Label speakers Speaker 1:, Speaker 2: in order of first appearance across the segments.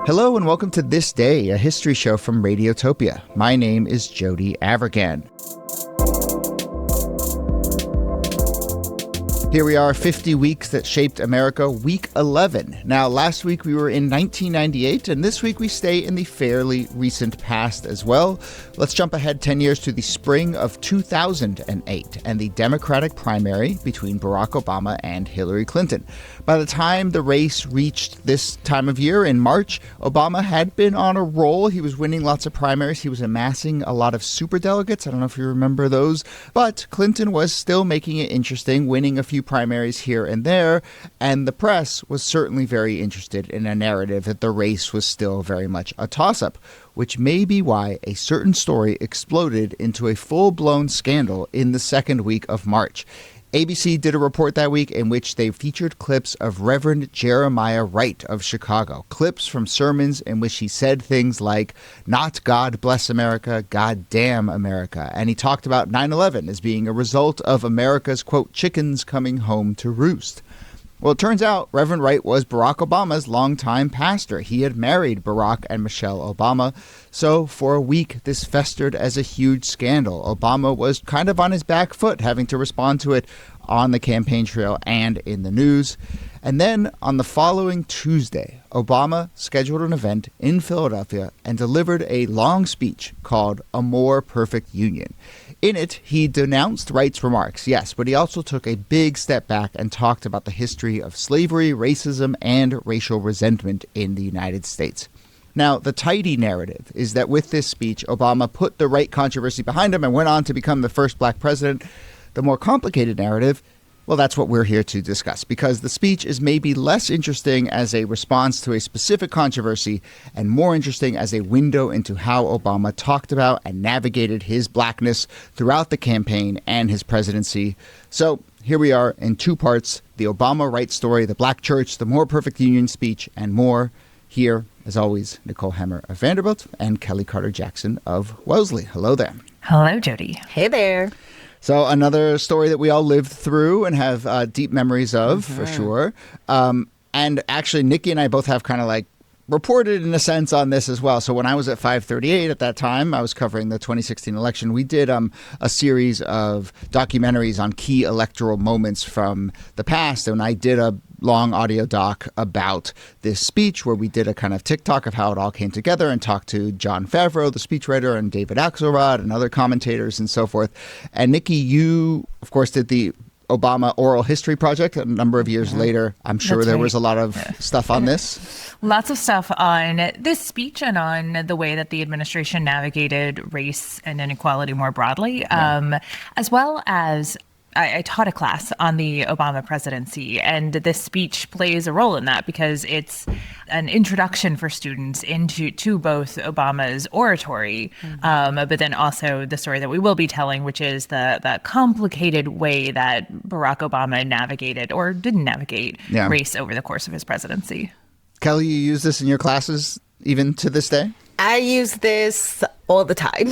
Speaker 1: Hello and welcome to This Day, a history show from Radiotopia. My name is Jody Avirgan. Here we are, 50 weeks that shaped America, week 11. Now, last week we were in 1998, and this week we stay in the fairly recent past as well. Let's jump ahead 10 years to the spring of 2008 and the Democratic primary between Barack Obama and Hillary Clinton. By the time the race reached this time of year in March, Obama had been on a roll. He was winning lots of primaries. He was amassing a lot of superdelegates. I don't know if you remember those, but Clinton was still making it interesting, winning a few primaries here and there, and the press was certainly very interested in a narrative that the race was still very much a toss-up, which may be why a certain story exploded into a full-blown scandal in the second week of March. ABC did a report that week in which they featured clips of Reverend Jeremiah Wright of Chicago, clips from sermons in which he said things like, "Not God bless America, God damn America." And he talked about 9/11 as being a result of America's, quote, chickens coming home to roost. Well, it turns out Reverend Wright was Barack Obama's longtime pastor. He had married Barack and Michelle Obama. So for a week, this festered as a huge scandal. Obama was kind of on his back foot, having to respond to it on the campaign trail and in the news. And then on the following Tuesday, Obama scheduled an event in Philadelphia and delivered a long speech called A More Perfect Union. In it, he denounced Wright's remarks, yes, but he also took a big step back and talked about the history of slavery, racism, and racial resentment in the United States. Now, the tidy narrative is that with this speech, Obama put the Wright controversy behind him and went on to become the first black president. The more complicated narrative, well, that's what we're here to discuss, because the speech is maybe less interesting as a response to a specific controversy and more interesting as a window into how Obama talked about and navigated his blackness throughout the campaign and his presidency. So here we are in two parts, the Obama Wright story, the Black Church, the More Perfect Union speech, and more. Here, as always, Nicole Hemmer of Vanderbilt and Kelly Carter-Jackson of Wellesley. Hello there.
Speaker 2: Hello, Jody.
Speaker 3: Hey there.
Speaker 1: So another story that we all lived through and have deep memories of, for sure. And actually, Nikki and I both have kind of like reported in a sense on this as well. So when I was at 538 at that time, I was covering the 2016 election. We did a series of documentaries on key electoral moments from the past. And I did a long audio doc about this speech where we did a kind of TikTok of how it all came together and talked to John Favreau, the speechwriter, and David Axelrod and other commentators and so forth. And Nikki, you, of course, did the Obama Oral History Project a number of years later. I'm sure there was a lot of stuff on this.
Speaker 2: Lots of stuff on this speech and on the way that the administration navigated race and inequality more broadly, as well as I taught a class on the Obama presidency, and this speech plays a role in that because it's an introduction for students to both Obama's oratory, but then also the story that we will be telling, which is the complicated way that Barack Obama navigated or didn't navigate race over the course of his presidency.
Speaker 1: Kelly, you use this in your classes even to this day?
Speaker 3: I use this all the time.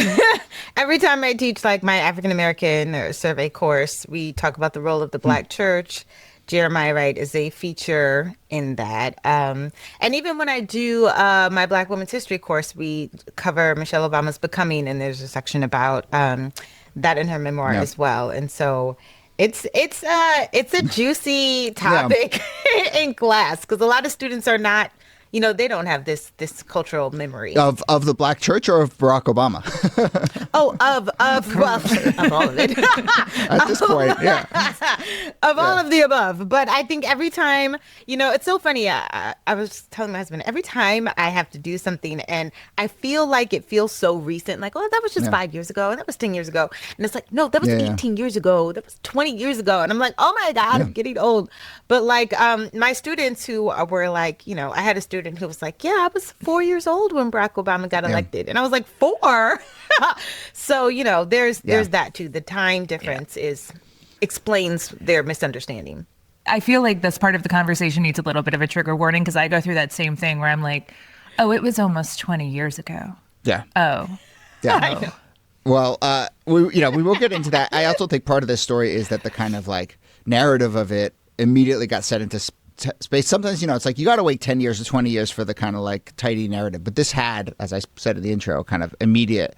Speaker 3: Every time I teach like my African American or survey course, we talk about the role of the Black Church. Jeremiah Wright is a feature in that. And even when I do my Black Women's History course, we cover Michelle Obama's Becoming, and there's a section about that in her memoir as well. And so it's a juicy topic in class because a lot of students are not, they don't have this cultural memory
Speaker 1: of the Black Church or of Barack Obama.
Speaker 3: Of all of it.
Speaker 1: At this point,
Speaker 3: of all of the above. But I think every time, it's so funny. I was telling my husband, every time I have to do something and I feel like it feels so recent, like, oh, that was just 5 years ago and that was 10 years ago. And it's like, no, that was 18 years ago. That was 20 years ago. And I'm like, oh my God, I'm getting old. But like my students who were like, I had a student who was like, I was 4 years old when Barack Obama got elected. And I was like, 4? So, there's that too. The time difference explains their misunderstanding.
Speaker 2: I feel like this part of the conversation needs a little bit of a trigger warning because I go through that same thing where I'm like, oh, it was almost 20 years ago.
Speaker 1: Yeah.
Speaker 2: Oh.
Speaker 1: Yeah. Well, we will get into that. I also think part of this story is that the kind of like narrative of it immediately got set into space. Sometimes, it's like you got to wait 10 years or 20 years for the kind of like tidy narrative. But this had, as I said in the intro, kind of immediate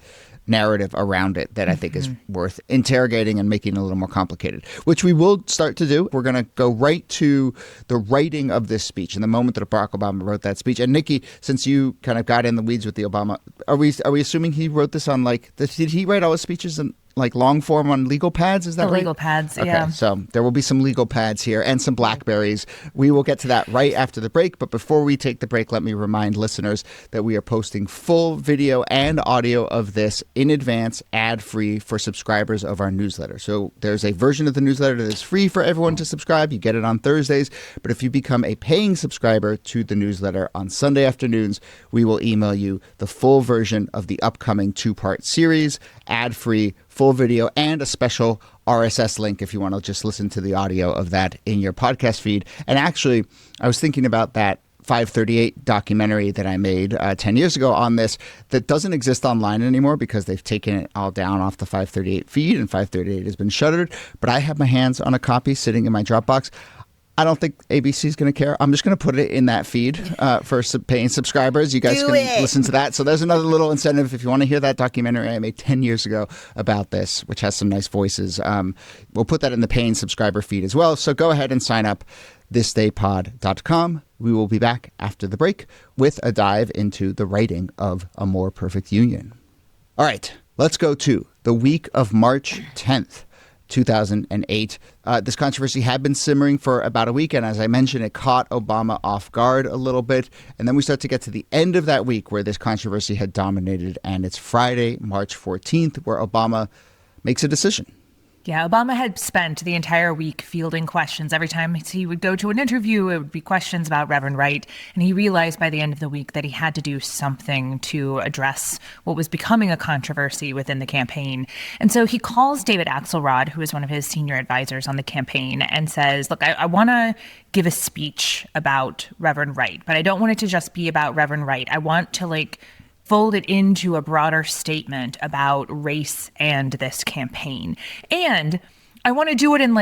Speaker 1: narrative around it that I think is worth interrogating and making a little more complicated, which we will start to do. We're going to go right to the writing of this speech and the moment that Barack Obama wrote that speech. And Nikki, since you kind of got in the weeds with the Obama, are we assuming he wrote this on did he write all his speeches in like long form on legal pads? Is that right?
Speaker 2: Legal pads,
Speaker 1: okay,
Speaker 2: yeah.
Speaker 1: So there will be some legal pads here and some Blackberries. We will get to that right after the break. But before we take the break, let me remind listeners that we are posting full video and audio of this in advance, ad-free for subscribers of our newsletter. So there's a version of the newsletter that is free for everyone to subscribe. You get it on Thursdays. But if you become a paying subscriber to the newsletter on Sunday afternoons, we will email you the full version of the upcoming 2-part series, ad-free, full video, and a special RSS link if you want to just listen to the audio of that in your podcast feed. And actually, I was thinking about that 538 documentary that I made 10 years ago on this that doesn't exist online anymore because they've taken it all down off the 538 feed and 538 has been shuttered. But I have my hands on a copy sitting in my Dropbox. I don't think ABC is going to care. I'm just going to put it in that feed for paying subscribers. You guys can listen to that. So there's another little incentive if you want to hear that documentary I made 10 years ago about this, which has some nice voices. We'll put that in the paying subscriber feed as well. So go ahead and sign up, thisdaypod.com. We will be back after the break with a dive into the writing of A More Perfect Union. All right, let's go to the week of March 10th. 2008. This controversy had been simmering for about a week, and as I mentioned, it caught Obama off guard a little bit. And then we start to get to the end of that week where this controversy had dominated, and it's Friday, March 14th, where Obama makes a decision.
Speaker 2: Yeah, Obama had spent the entire week fielding questions. Every time he would go to an interview, it would be questions about Reverend Wright. And he realized by the end of the week that he had to do something to address what was becoming a controversy within the campaign. And so he calls David Axelrod, who is one of his senior advisors on the campaign, and says, look, I want to give a speech about Reverend Wright, but I don't want it to just be about Reverend Wright. I want to fold it into a broader statement about race and this campaign. And I want to do it in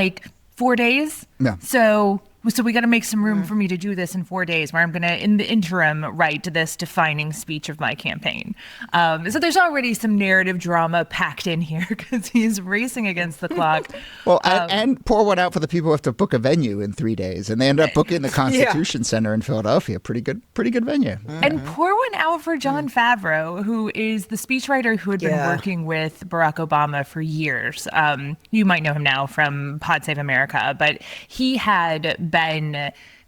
Speaker 2: 4 days.
Speaker 1: Yeah.
Speaker 2: So we got to make some room for me to do this in 4 days, where I'm going to, in the interim, write this defining speech of my campaign. So there's already some narrative drama packed in here because he's racing against the clock.
Speaker 1: Well, and pour one out for the people who have to book a venue in 3 days, and they end up booking the Constitution Center in Philadelphia. Pretty good venue.
Speaker 2: And pour one out for Jon Favreau, who is the speechwriter who had been working with Barack Obama for years. You might know him now from Pod Save America, but he had been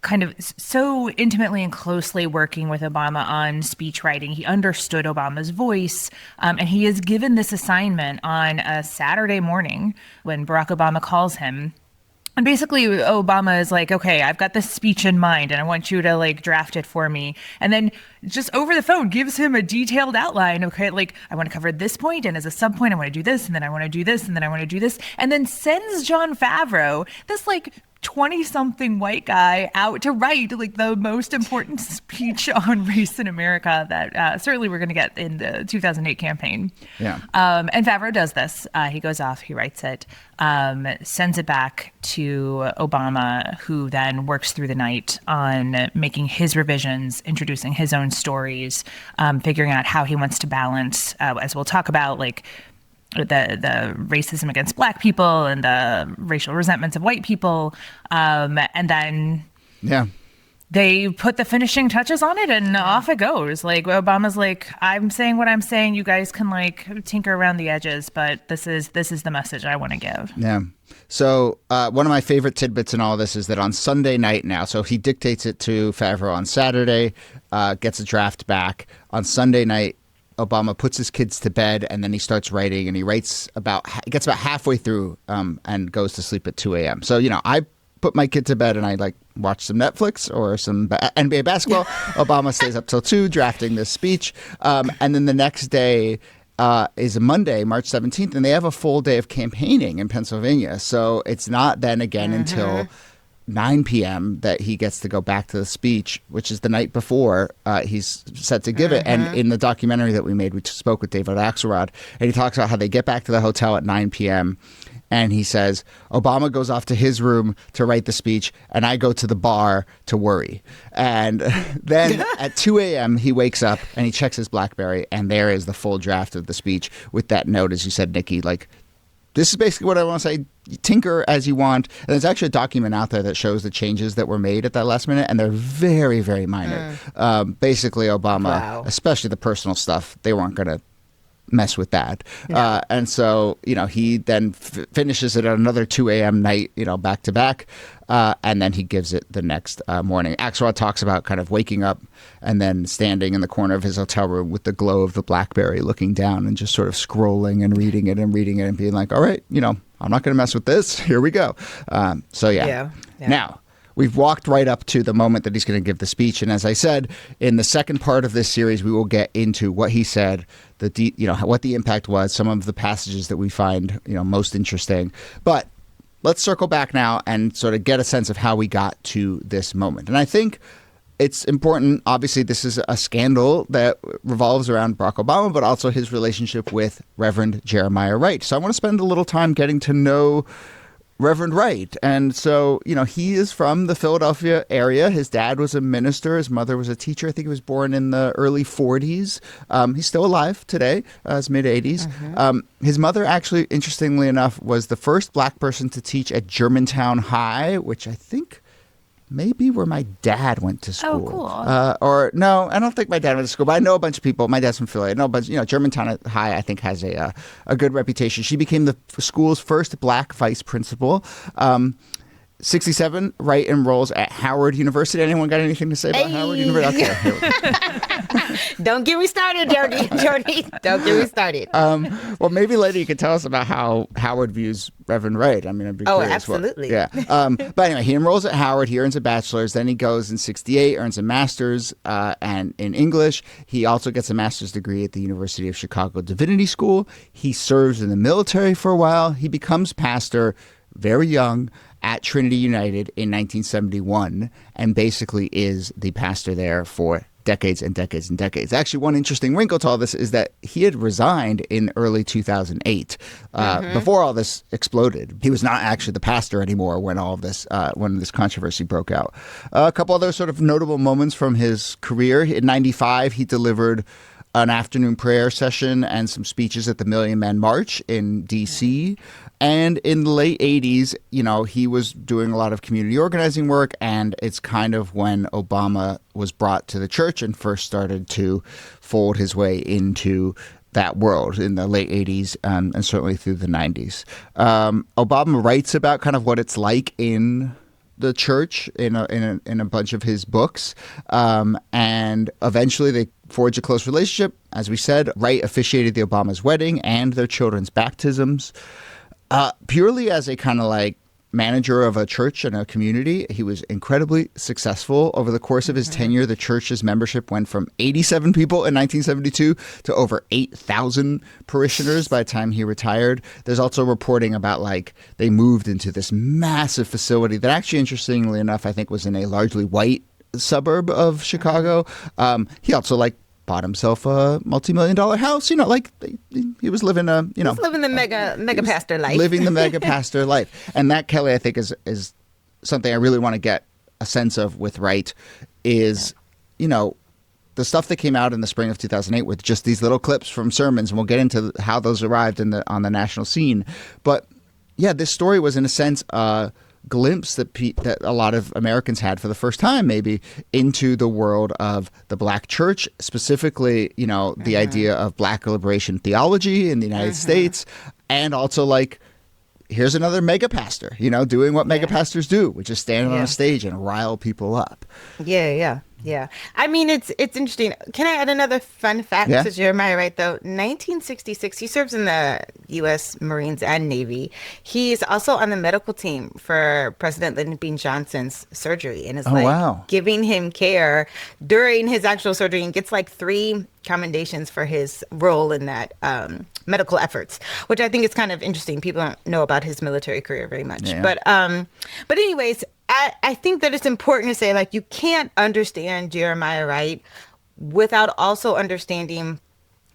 Speaker 2: kind of so intimately and closely working with Obama on speech writing. He understood Obama's voice, and he is given this assignment on a Saturday morning when Barack Obama calls him. And basically, Obama is like, okay, I've got this speech in mind, and I want you to draft it for me. And then just over the phone gives him a detailed outline. Okay, I want to cover this point, and as a sub point, I want to do this, and then I want to do this, and then I want to do this. And then sends Jon Favreau, this 20-something white guy, out to write the most important speech on race in America that certainly we're going to get in the 2008 campaign.
Speaker 1: Yeah.
Speaker 2: And Favreau does this. He goes off, he writes it, sends it back to Obama, who then works through the night on making his revisions, introducing his own stories, figuring out how he wants to balance, as we'll talk about, the racism against Black people and the racial resentments of white people. And then they put the finishing touches on it, and off it goes. Obama's I'm saying what I'm saying. You guys can tinker around the edges, but this is the message I want to give.
Speaker 1: Yeah. So one of my favorite tidbits in all this is that on Sunday night now, so he dictates it to Favreau on Saturday, gets a draft back. On Sunday night, Obama puts his kids to bed, and then he starts writing, and he gets about halfway through and goes to sleep at 2 a.m. So, I put my kid to bed and I watch some Netflix or some NBA basketball. Obama stays up till 2 drafting this speech. And then the next day is Monday, March 17th, and they have a full day of campaigning in Pennsylvania. So it's not then again until 9 p.m. that he gets to go back to the speech, which is the night before he's set to give it. And in the documentary that we made, we spoke with David Axelrod, and he talks about how they get back to the hotel at 9 p.m., And he says, Obama goes off to his room to write the speech, and I go to the bar to worry. And then at 2 a.m., he wakes up and he checks his BlackBerry, and there is the full draft of the speech with that note, as you said, Nikki, like, this is basically what I want to say. Tinker as you want. And there's actually a document out there that shows the changes that were made at that last minute, and they're very, very minor. Basically, Obama, especially the personal stuff, they weren't going to mess with that. No. And so, he then finishes it at another 2 a.m. night, back to back. And then he gives it the next morning. Axelrod talks about kind of waking up and then standing in the corner of his hotel room with the glow of the BlackBerry, looking down and just sort of scrolling and reading it and being like, all right, I'm not going to mess with this. Here we go. Yeah. Now, we've walked right up to the moment that he's going to give the speech. And as I said, in the second part of this series, we will get into what he said, what the impact was, some of the passages that we find, most interesting. But let's circle back now and sort of get a sense of how we got to this moment. And I think it's important. Obviously, this is a scandal that revolves around Barack Obama, but also his relationship with Reverend Jeremiah Wright. So I want to spend a little time getting to know Reverend Wright. And so, he is from the Philadelphia area. His dad was a minister. His mother was a teacher. I think he was born in the early 40s. He's still alive today, his mid-80s. His mother, actually, interestingly enough, was the first black person to teach at Germantown High, which I think maybe where my dad went to school.
Speaker 2: Oh, cool.
Speaker 1: Or no, I don't think my dad went to school, but I know a bunch of people. My dad's from Philly. I know a bunch. Germantown High, I think, has a good reputation. She became the school's first black vice principal. 67, Wright enrolls at Howard University. Anyone got anything to say about Howard University? Okay.
Speaker 3: Don't get me started, Jody. Don't get me started.
Speaker 1: Well, maybe later you could tell us about how Howard views Reverend Wright. I mean, I'd be curious.
Speaker 3: Absolutely.
Speaker 1: But anyway, he enrolls at Howard. He earns a bachelor's. Then he goes in 68, earns a master's and in English. He also gets a master's degree at the University of Chicago Divinity School. He serves in the military for a while. He becomes pastor very young at Trinity United in 1971 and basically is the pastor there for decades and decades and decades. Actually, one interesting wrinkle to all this is that he had resigned in early 2008 before all this exploded. He was not actually the pastor anymore when all of this when this controversy broke out. A couple other sort of notable moments from his career. In 95, he delivered an afternoon prayer session and some speeches at the Million Man March in D.C. And in the late 80s, he was doing a lot of community organizing work, and it's kind of when Obama was brought to the church and first started to fold his way into that world in the late 80s and certainly through the 90s. Obama writes about kind of what it's like in the church in a bunch of his books, and eventually they forge a close relationship. As we said, Wright officiated the Obama's wedding and their children's baptisms. Purely as a kind of like manager of a church and a community, he was incredibly successful. Over the course of his tenure, the church's membership went from 87 people in 1972 to over 8,000 parishioners by the time he retired. There's also reporting about like they moved into this massive facility that actually, interestingly enough, I think was in a largely white suburb of Chicago. He also bought himself a multi-million-dollar house. He was living
Speaker 3: living the mega pastor life.
Speaker 1: Living the mega pastor life. And that, Kelly, I think is something I really want to get a sense of with Wright is, the stuff that came out in the spring of 2008 with just these little clips from sermons, and we'll get into how those arrived on the national scene. But yeah, this story was in a sense glimpse that a lot of Americans had for the first time maybe into the world of the black church, specifically, the idea of black liberation theology in the United States, and also here's another mega pastor, doing what mega pastors do, which is standing on a stage and rile people up.
Speaker 3: Yeah. I mean, it's interesting. Can I add another fun fact to Jeremiah Wright, though? 1966, he serves in the U.S. Marines and Navy. He's also on the medical team for President Lyndon B. Johnson's surgery and is giving him care during his actual surgery and gets 3 commendations for his role in that medical efforts, which I think is kind of interesting. People don't know about his military career very much. Yeah. But anyways, I think that it's important to say, you can't understand Jeremiah Wright without also understanding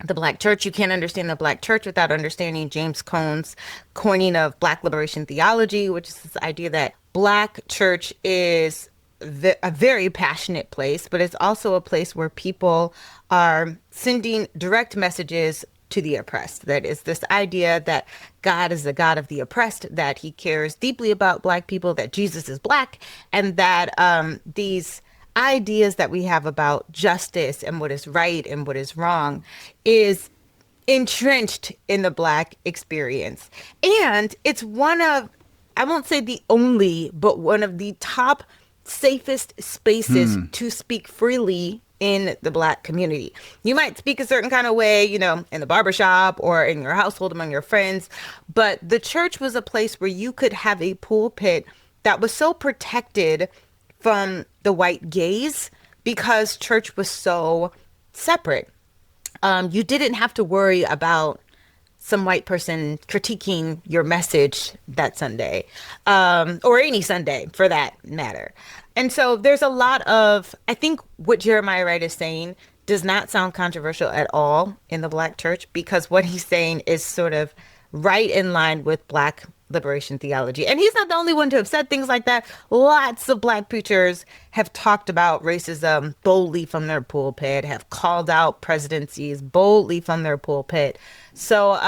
Speaker 3: the Black church. You can't understand the Black church without understanding James Cone's coining of Black liberation theology, which is this idea that Black church is a very passionate place, but it's also a place where people are sending direct messages to the oppressed. That is this idea that God is the God of the oppressed, that he cares deeply about Black people, that Jesus is Black, and that these ideas that we have about justice and what is right and what is wrong is entrenched in the Black experience. And it's one of, I won't say the only, but one of the top safest spaces to speak freely in the Black community. You might speak a certain kind of way, you know, in the barbershop or in your household among your friends, but the church was a place where you could have a pulpit that was so protected from the white gaze because church was so separate. You didn't have to worry about some white person critiquing your message that Sunday, or any Sunday for that matter. And so there's a lot of, I think what Jeremiah Wright is saying does not sound controversial at all in the Black church, because what he's saying is sort of right in line with Black liberation theology. And he's not the only one to have said things like that. Lots of Black preachers have talked about racism boldly from their pulpit, have called out presidencies boldly from their pulpit. So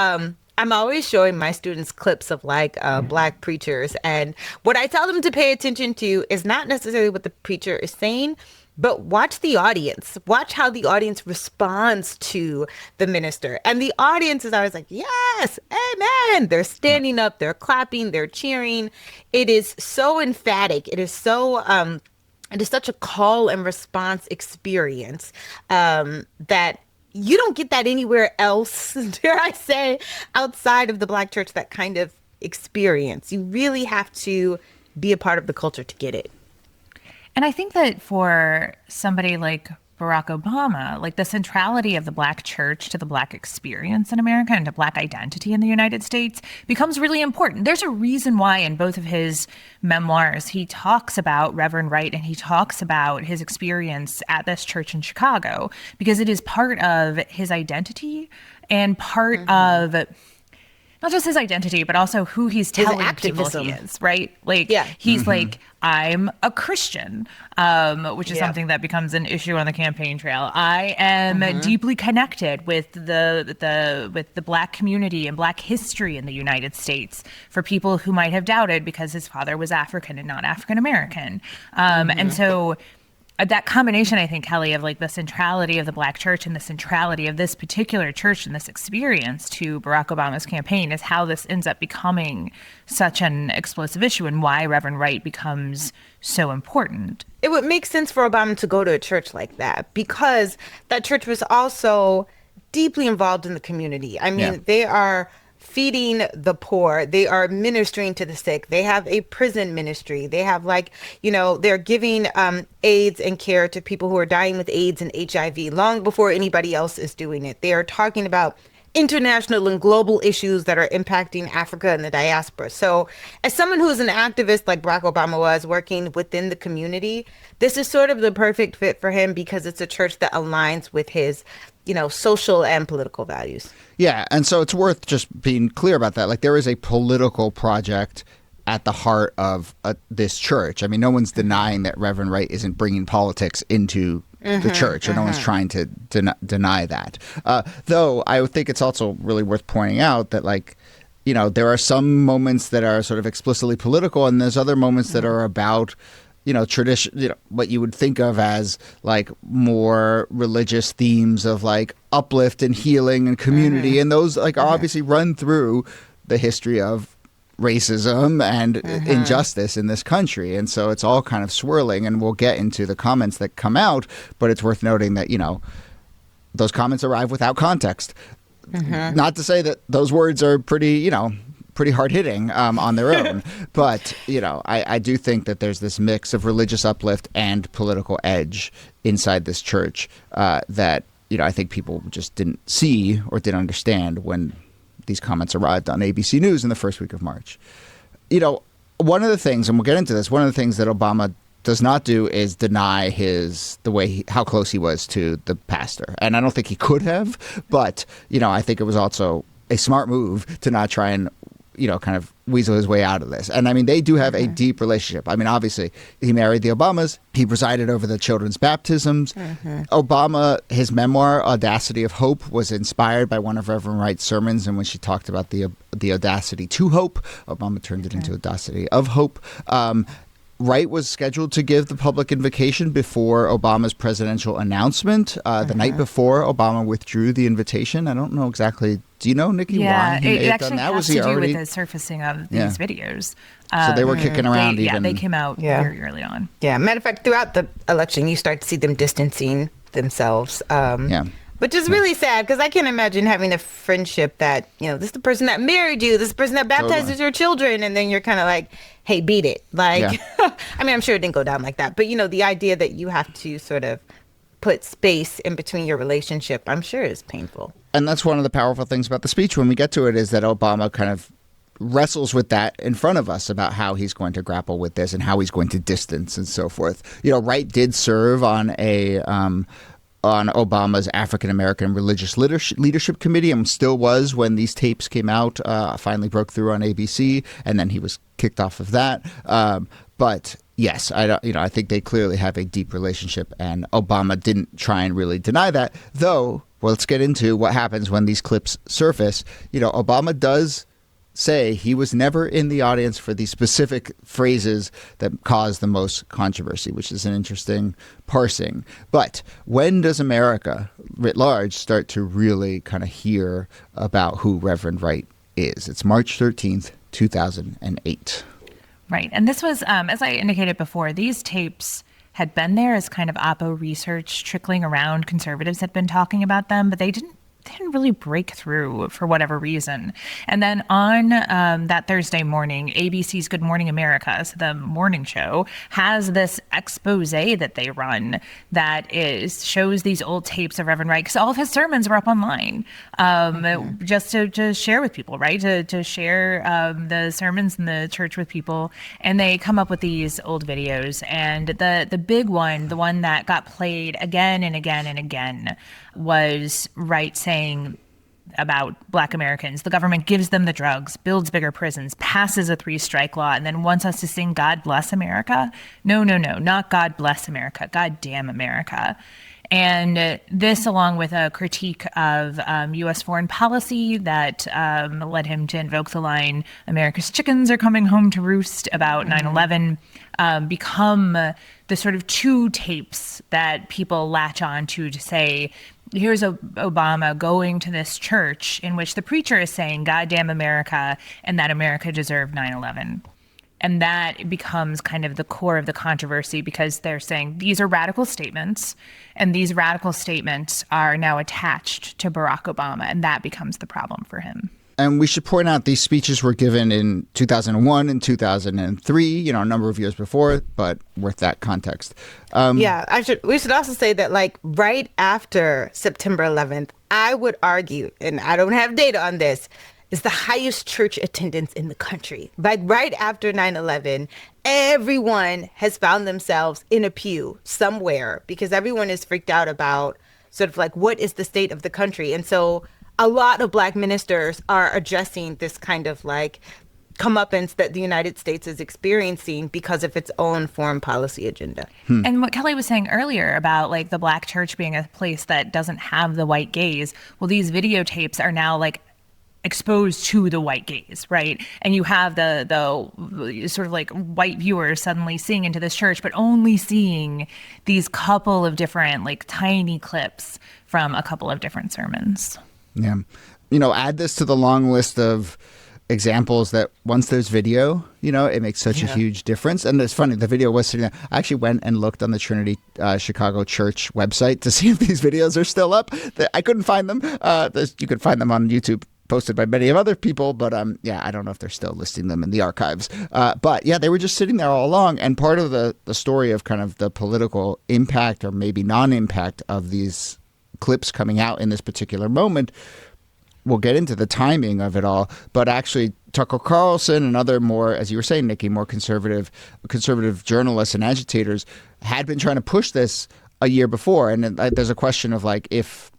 Speaker 3: I'm always showing my students clips of like Black preachers. And what I tell them to pay attention to is not necessarily what the preacher is saying, but watch the audience. Watch how the audience responds to the minister. And the audience is always like, yes, amen. They're standing up, they're clapping, they're cheering. It is so emphatic. It is so, it is such a call and response experience that you don't get that anywhere else, dare I say, outside of the Black church, that kind of experience. You really have to be a part of the culture to get it.
Speaker 2: And I think that for somebody like Barack Obama, like the centrality of the Black church to the Black experience in America and to Black identity in the United States becomes really important. There's a reason why in both of his memoirs, he talks about Reverend Wright and he talks about his experience at this church in Chicago, because it is part of his identity and part of not just his identity, but also who he's telling people he is, right? Like, he's like, I'm a Christian, which is something that becomes an issue on the campaign trail. I am deeply connected with the Black community and Black history in the United States for people who might have doubted because his father was African and not African American. And so that combination, I think, Kelly, of like the centrality of the Black church and the centrality of this particular church and this experience to Barack Obama's campaign is how this ends up becoming such an explosive issue and why Reverend Wright becomes so important.
Speaker 3: It would make sense for Obama to go to a church like that because that church was also deeply involved in the community. I mean, they are feeding the poor. They are ministering to the sick. They have a prison ministry. They have they're giving AIDS and care to people who are dying with AIDS and HIV long before anybody else is doing it. They are talking about international and global issues that are impacting Africa and the diaspora. So as someone who is an activist like Barack Obama was, working within the community, this is sort of the perfect fit for him because it's a church that aligns with his social and political values.
Speaker 1: Yeah. And so it's worth just being clear about that. Like, there is a political project at the heart of this church. I mean, no one's denying that Reverend Wright isn't bringing politics into the church, or no one's trying to deny that. Though I would think it's also really worth pointing out that, like, there are some moments that are sort of explicitly political, and there's other moments that are about tradition, what you would think of as like more religious themes of like uplift and healing and community. And those like are obviously run through the history of racism and injustice in this country. And so it's all kind of swirling, and we'll get into the comments that come out, but it's worth noting that, those comments arrive without context. Not to say that those words are pretty hard hitting on their own. But, I do think that there's this mix of religious uplift and political edge inside this church that, I think people just didn't see or didn't understand when these comments arrived on ABC News in the first week of March. One of the things, and we'll get into this, one of the things that Obama does not do is deny how close he was to the pastor. And I don't think he could have, but, I think it was also a smart move to not try and, kind of weasel his way out of this. And I mean, they do have a deep relationship. I mean, obviously, he married the Obamas. He presided over the children's baptisms. Obama, his memoir, Audacity of Hope, was inspired by one of Reverend Wright's sermons. And when she talked about the audacity to hope, Obama turned it into Audacity of Hope. Wright was scheduled to give the public invocation before Obama's presidential announcement. The night before, Obama withdrew the invitation. I don't know exactly. Do you know, Nikki, why he may have done that?
Speaker 2: Was he already? It actually has to do with the surfacing of these videos.
Speaker 1: So they were kicking around even.
Speaker 2: Yeah, they came out very early on.
Speaker 3: Yeah, matter of fact, throughout the election, you start to see them distancing themselves. Which is really sad, because I can't imagine having a friendship that, this is the person that married you, this is the person that baptizes your children, and then you're kind of like, hey, beat it. Like, I mean, I'm sure it didn't go down like that, but, the idea that you have to sort of put space in between your relationship, I'm sure is painful.
Speaker 1: And that's one of the powerful things about the speech when we get to it, is that Obama kind of wrestles with that in front of us about how he's going to grapple with this and how he's going to distance and so forth. Wright did serve on on Obama's African-American Religious Leadership Committee, and still was when these tapes came out, finally broke through on ABC, and then he was kicked off of that. But yes, I think they clearly have a deep relationship, and Obama didn't try and really deny that. Though, well, let's get into what happens when these clips surface. Obama does say he was never in the audience for the specific phrases that caused the most controversy, which is an interesting parsing. But when does America writ large start to really kind of hear about who Reverend Wright is? It's March 13th, 2008.
Speaker 2: Right. And this was, as I indicated before, these tapes had been there as kind of oppo research trickling around. Conservatives had been talking about them, but they didn't really break through for whatever reason. And then on that Thursday morning, ABC's Good Morning America, so the morning show, has this expose that they run that shows these old tapes of Reverend Wright, because all of his sermons were up online, just to share with people, right? To share the sermons in the church with people. And they come up with these old videos. And the big one, the one that got played again and again and again, was Wright saying about Black Americans, the government gives them the drugs, builds bigger prisons, passes a 3-strike law, and then wants us to sing God Bless America. No, not God Bless America, God Damn America. And this, along with a critique of U.S. foreign policy that led him to invoke the line, America's chickens are coming home to roost, about 9/11, become the sort of two tapes that people latch on to say, here's Obama going to this church in which the preacher is saying, God damn America, and that America deserved 9/11. And that becomes kind of the core of the controversy, because they're saying these are radical statements, and these radical statements are now attached to Barack Obama, and that becomes the problem for him.
Speaker 1: And we should point out these speeches were given in 2001 and 2003, a number of years before, but worth that context.
Speaker 3: We should also say that, like, right after September 11th, I would argue, and I don't have data on this, is the highest church attendance in the country. Like, right after 9/11, everyone has found themselves in a pew somewhere, because everyone is freaked out about sort of like, what is the state of the country? And so a lot of Black ministers are addressing this kind of like comeuppance that the United States is experiencing because of its own foreign policy agenda.
Speaker 2: And what Kelly was saying earlier about like the Black church being a place that doesn't have the white gaze, well, these videotapes are now like exposed to the white gaze, right? And you have the sort of like white viewers suddenly seeing into this church, but only seeing these couple of different like tiny clips from a couple of different sermons.
Speaker 1: Yeah. Add this to the long list of examples that once there's video, it makes such a huge difference. And it's funny, the video was sitting there. I actually went and looked on the Trinity Chicago Church website to see if these videos are still up. I couldn't find them. You could find them on YouTube, posted by many of other people, but I don't know if they're still listing them in the archives. But yeah, they were just sitting there all along. And part of the story of kind of the political impact or maybe non-impact of these clips coming out in this particular moment we'll get into the timing of it all, but actually Tucker Carlson and other more, as you were saying, Nikki, more conservative journalists and agitators had been trying to push this a year before. And there's a question of like, if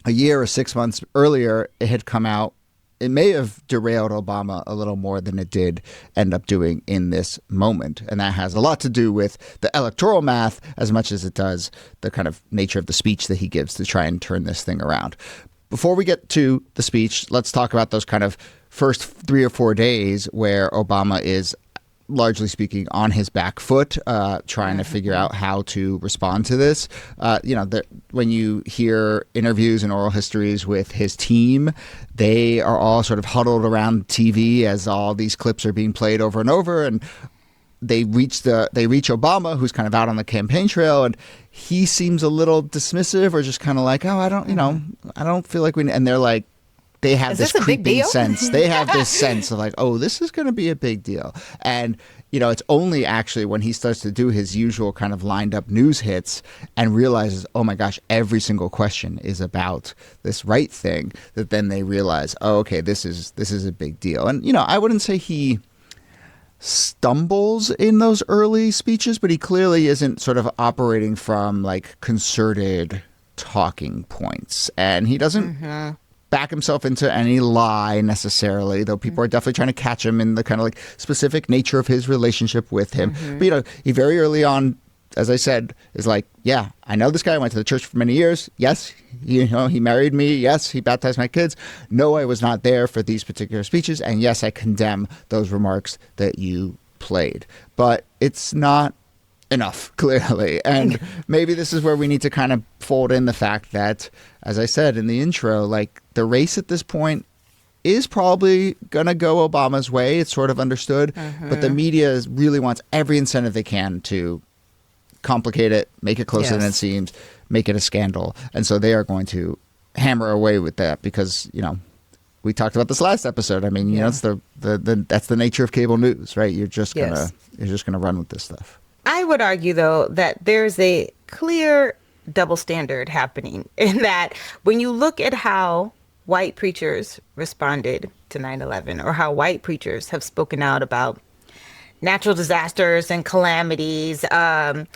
Speaker 1: a year or 6 months earlier it had come out, it may have derailed Obama a little more than it did end up doing in this moment. And that has a lot to do with the electoral math as much as it does the kind of nature of the speech that he gives to try and turn this thing around. Before we get to the speech, let's talk about those kind of first 3 or 4 days where Obama is, largely speaking, on his back foot, trying to figure out how to respond to this. When you hear interviews and oral histories with his team, they are all sort of huddled around TV as all these clips are being played over and over, and they reach Obama, who's kind of out on the campaign trail, and he seems a little dismissive or just kind of like, oh, I don't feel like we. And they're like, they have this creeping sense. They have this sense of like, oh, this is going to be a big deal. And, it's only actually when he starts to do his usual kind of lined up news hits and realizes, oh my gosh, every single question is about this right thing, that then they realize, oh, okay, this is a big deal. And, I wouldn't say he stumbles in those early speeches, but he clearly isn't sort of operating from like concerted talking points. And he doesn't back himself into any lie necessarily, though people are definitely trying to catch him in the kind of like specific nature of his relationship with him. But, he very early on, as I said, is like, yeah, I know this guy. I went to the church for many years. Yes, he married me. Yes, he baptized my kids. No, I was not there for these particular speeches. And yes, I condemn those remarks that you played. But it's not enough, clearly. And maybe this is where we need to kind of fold in the fact that, as I said in the intro, like the race at this point is probably going to go Obama's way. It's sort of understood. But the media really wants every incentive they can to complicate it, make it closer than it seems, make it a scandal. And so they are going to hammer away with that because, we talked about this last episode. I mean, it's that's the nature of cable news, right? You're just gonna run with this stuff.
Speaker 3: I would argue, though, that there's a clear double standard happening in that when you look at how white preachers responded to 9/11 or how white preachers have spoken out about natural disasters and calamities, that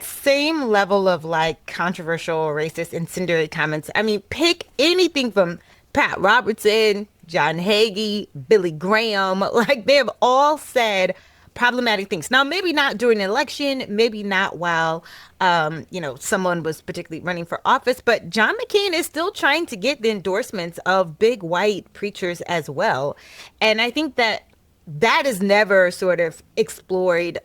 Speaker 3: same level of like controversial, racist, incendiary comments. I mean, pick anything from Pat Robertson, John Hagee, Billy Graham, like they have all said problematic things. Now, maybe not during an election, maybe not while, someone was particularly running for office, but John McCain is still trying to get the endorsements of big white preachers as well. And I think that is never sort of explored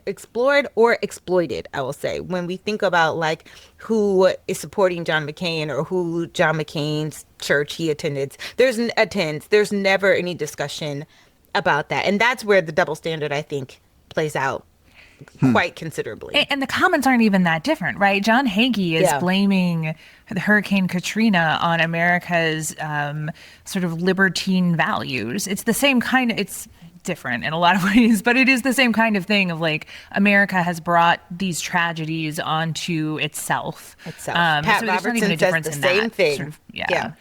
Speaker 3: or exploited, I will say, when we think about like who is supporting John McCain or who John McCain's church he attends. There's never any discussion about that. And that's where the double standard, I think, plays out quite considerably.
Speaker 2: And the comments aren't even that different, right? John Hagee is blaming Hurricane Katrina on America's sort of libertine values. It's the same kind of, it's different in a lot of ways, but it is the same kind of thing of like America has brought these tragedies onto itself.
Speaker 3: Pat
Speaker 2: so
Speaker 3: Robertson says the same thing.
Speaker 2: Sort of,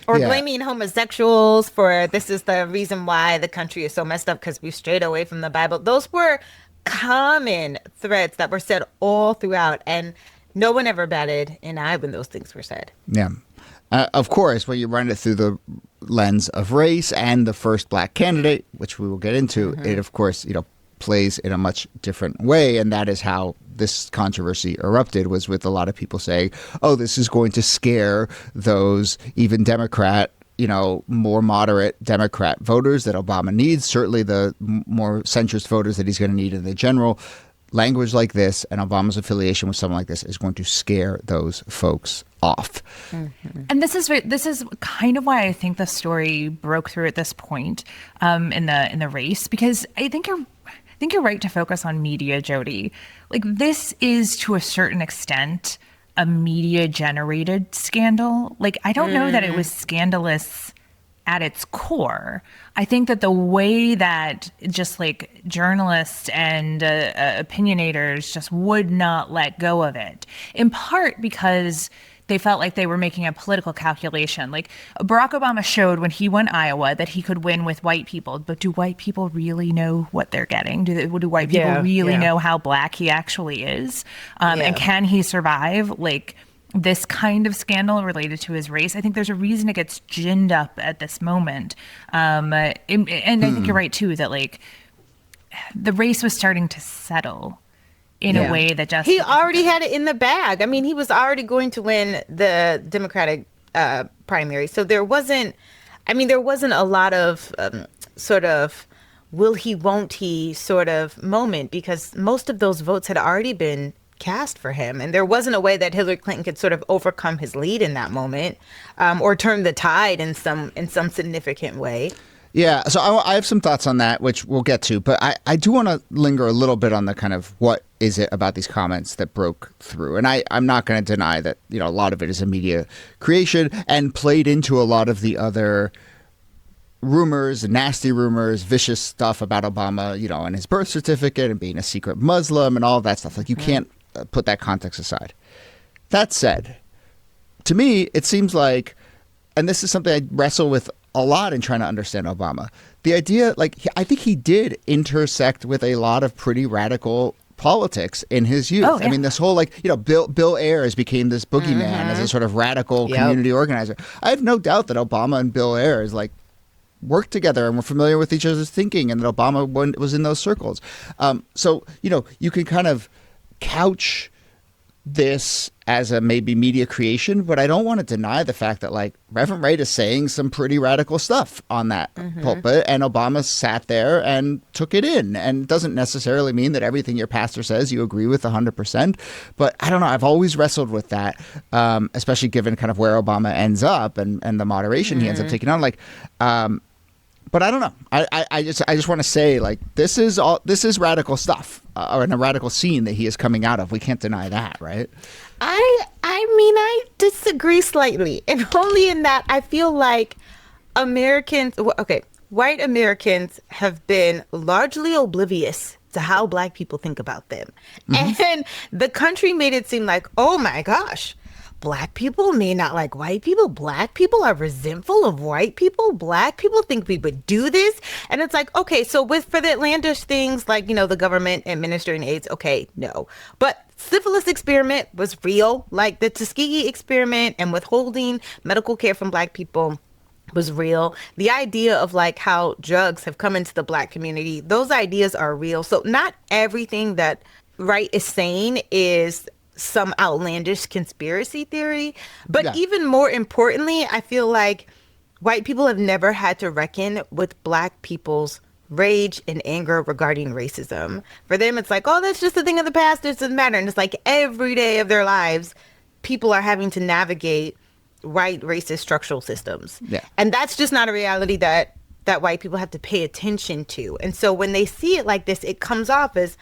Speaker 3: Or blaming homosexuals for this is the reason why the country is so messed up because we strayed away from the Bible. Those were common threads that were said all throughout, and no one ever batted an eye when those things were said.
Speaker 1: Yeah. Of course, when you run it through the lens of race and the first black candidate, which we will get into, it, of course, plays in a much different way. And that is how this controversy erupted, was with a lot of people saying, oh, this is going to scare those even Democrat, more moderate Democrat voters that Obama needs, certainly the more centrist voters that he's going to need in the general. Language like this and Obama's affiliation with someone like this is going to scare those folks off.
Speaker 2: And this is kind of why I think the story broke through at this point in the race, because I think you're right to focus on media, Jody. Like, this is to a certain extent a media generated scandal. Like, I don't know that it was scandalous at its core. I think that the way that just like journalists and opinionators just would not let go of it, in part because they felt like they were making a political calculation. Like Barack Obama showed when he won Iowa that he could win with white people, but do white people really know what they're getting? Do white people really know how black he actually is? And can he survive like this kind of scandal related to his race? I think there's a reason it gets ginned up at this moment. And I think you're right too, that like the race was starting to settle in a way that just...
Speaker 3: He already had it in the bag. I mean, he was already going to win the Democratic primary. So there wasn't a lot of sort of will he, won't he sort of moment, because most of those votes had already been cast for him. And there wasn't a way that Hillary Clinton could sort of overcome his lead in that moment, or turn the tide in some significant way.
Speaker 1: Yeah, so I have some thoughts on that, which we'll get to. But I do want to linger a little bit on the kind of what is it about these comments that broke through. And I'm not going to deny that, you know, a lot of it is a media creation and played into a lot of the other rumors, nasty rumors, vicious stuff about Obama, you know, and his birth certificate and being a secret Muslim and all of that stuff. Like, you can't put that context aside. That said, to me, it seems like, and this is something I wrestle with a lot in trying to understand Obama, the idea, like, I think he did intersect with a lot of pretty radical politics in his youth. I mean, this whole, like, you know, Bill Ayers became this boogeyman as a sort of radical community organizer. I have no doubt that Obama and Bill Ayers, like, worked together and were familiar with each other's thinking, and that Obama was in those circles. So, you know, you can kind of couch this as a maybe media creation, but I don't want to deny the fact that, like, Reverend Wright is saying some pretty radical stuff on that pulpit, and Obama sat there and took it in. And it doesn't necessarily mean that everything your pastor says you agree with 100%, but I don't know. I've always wrestled with that, especially given kind of where Obama ends up and the moderation he ends up taking on. Like, but I don't know. I just want to say, like, this is radical stuff, or in a radical scene that he is coming out of. We can't deny that, right?
Speaker 3: I mean, I disagree slightly, and only in that I feel like white Americans have been largely oblivious to how black people think about them. And the country made it seem like, oh my gosh, black people may not like white people. Black people are resentful of white people. Black people think we would do this. And it's like, okay, so for the outlandish things like, you know, the government administering AIDS, okay, no. But syphilis experiment was real. Like the Tuskegee experiment and withholding medical care from black people was real. The idea of like how drugs have come into the black community, those ideas are real. So not everything that Wright is saying is some outlandish conspiracy theory. But even more importantly, I feel like white people have never had to reckon with black people's rage and anger regarding racism. For them, it's like, oh, that's just a thing of the past. It doesn't matter. And it's like every day of their lives, people are having to navigate white racist structural systems. Yeah. And that's just not a reality that white people have to pay attention to. And so when they see it like this, it comes off as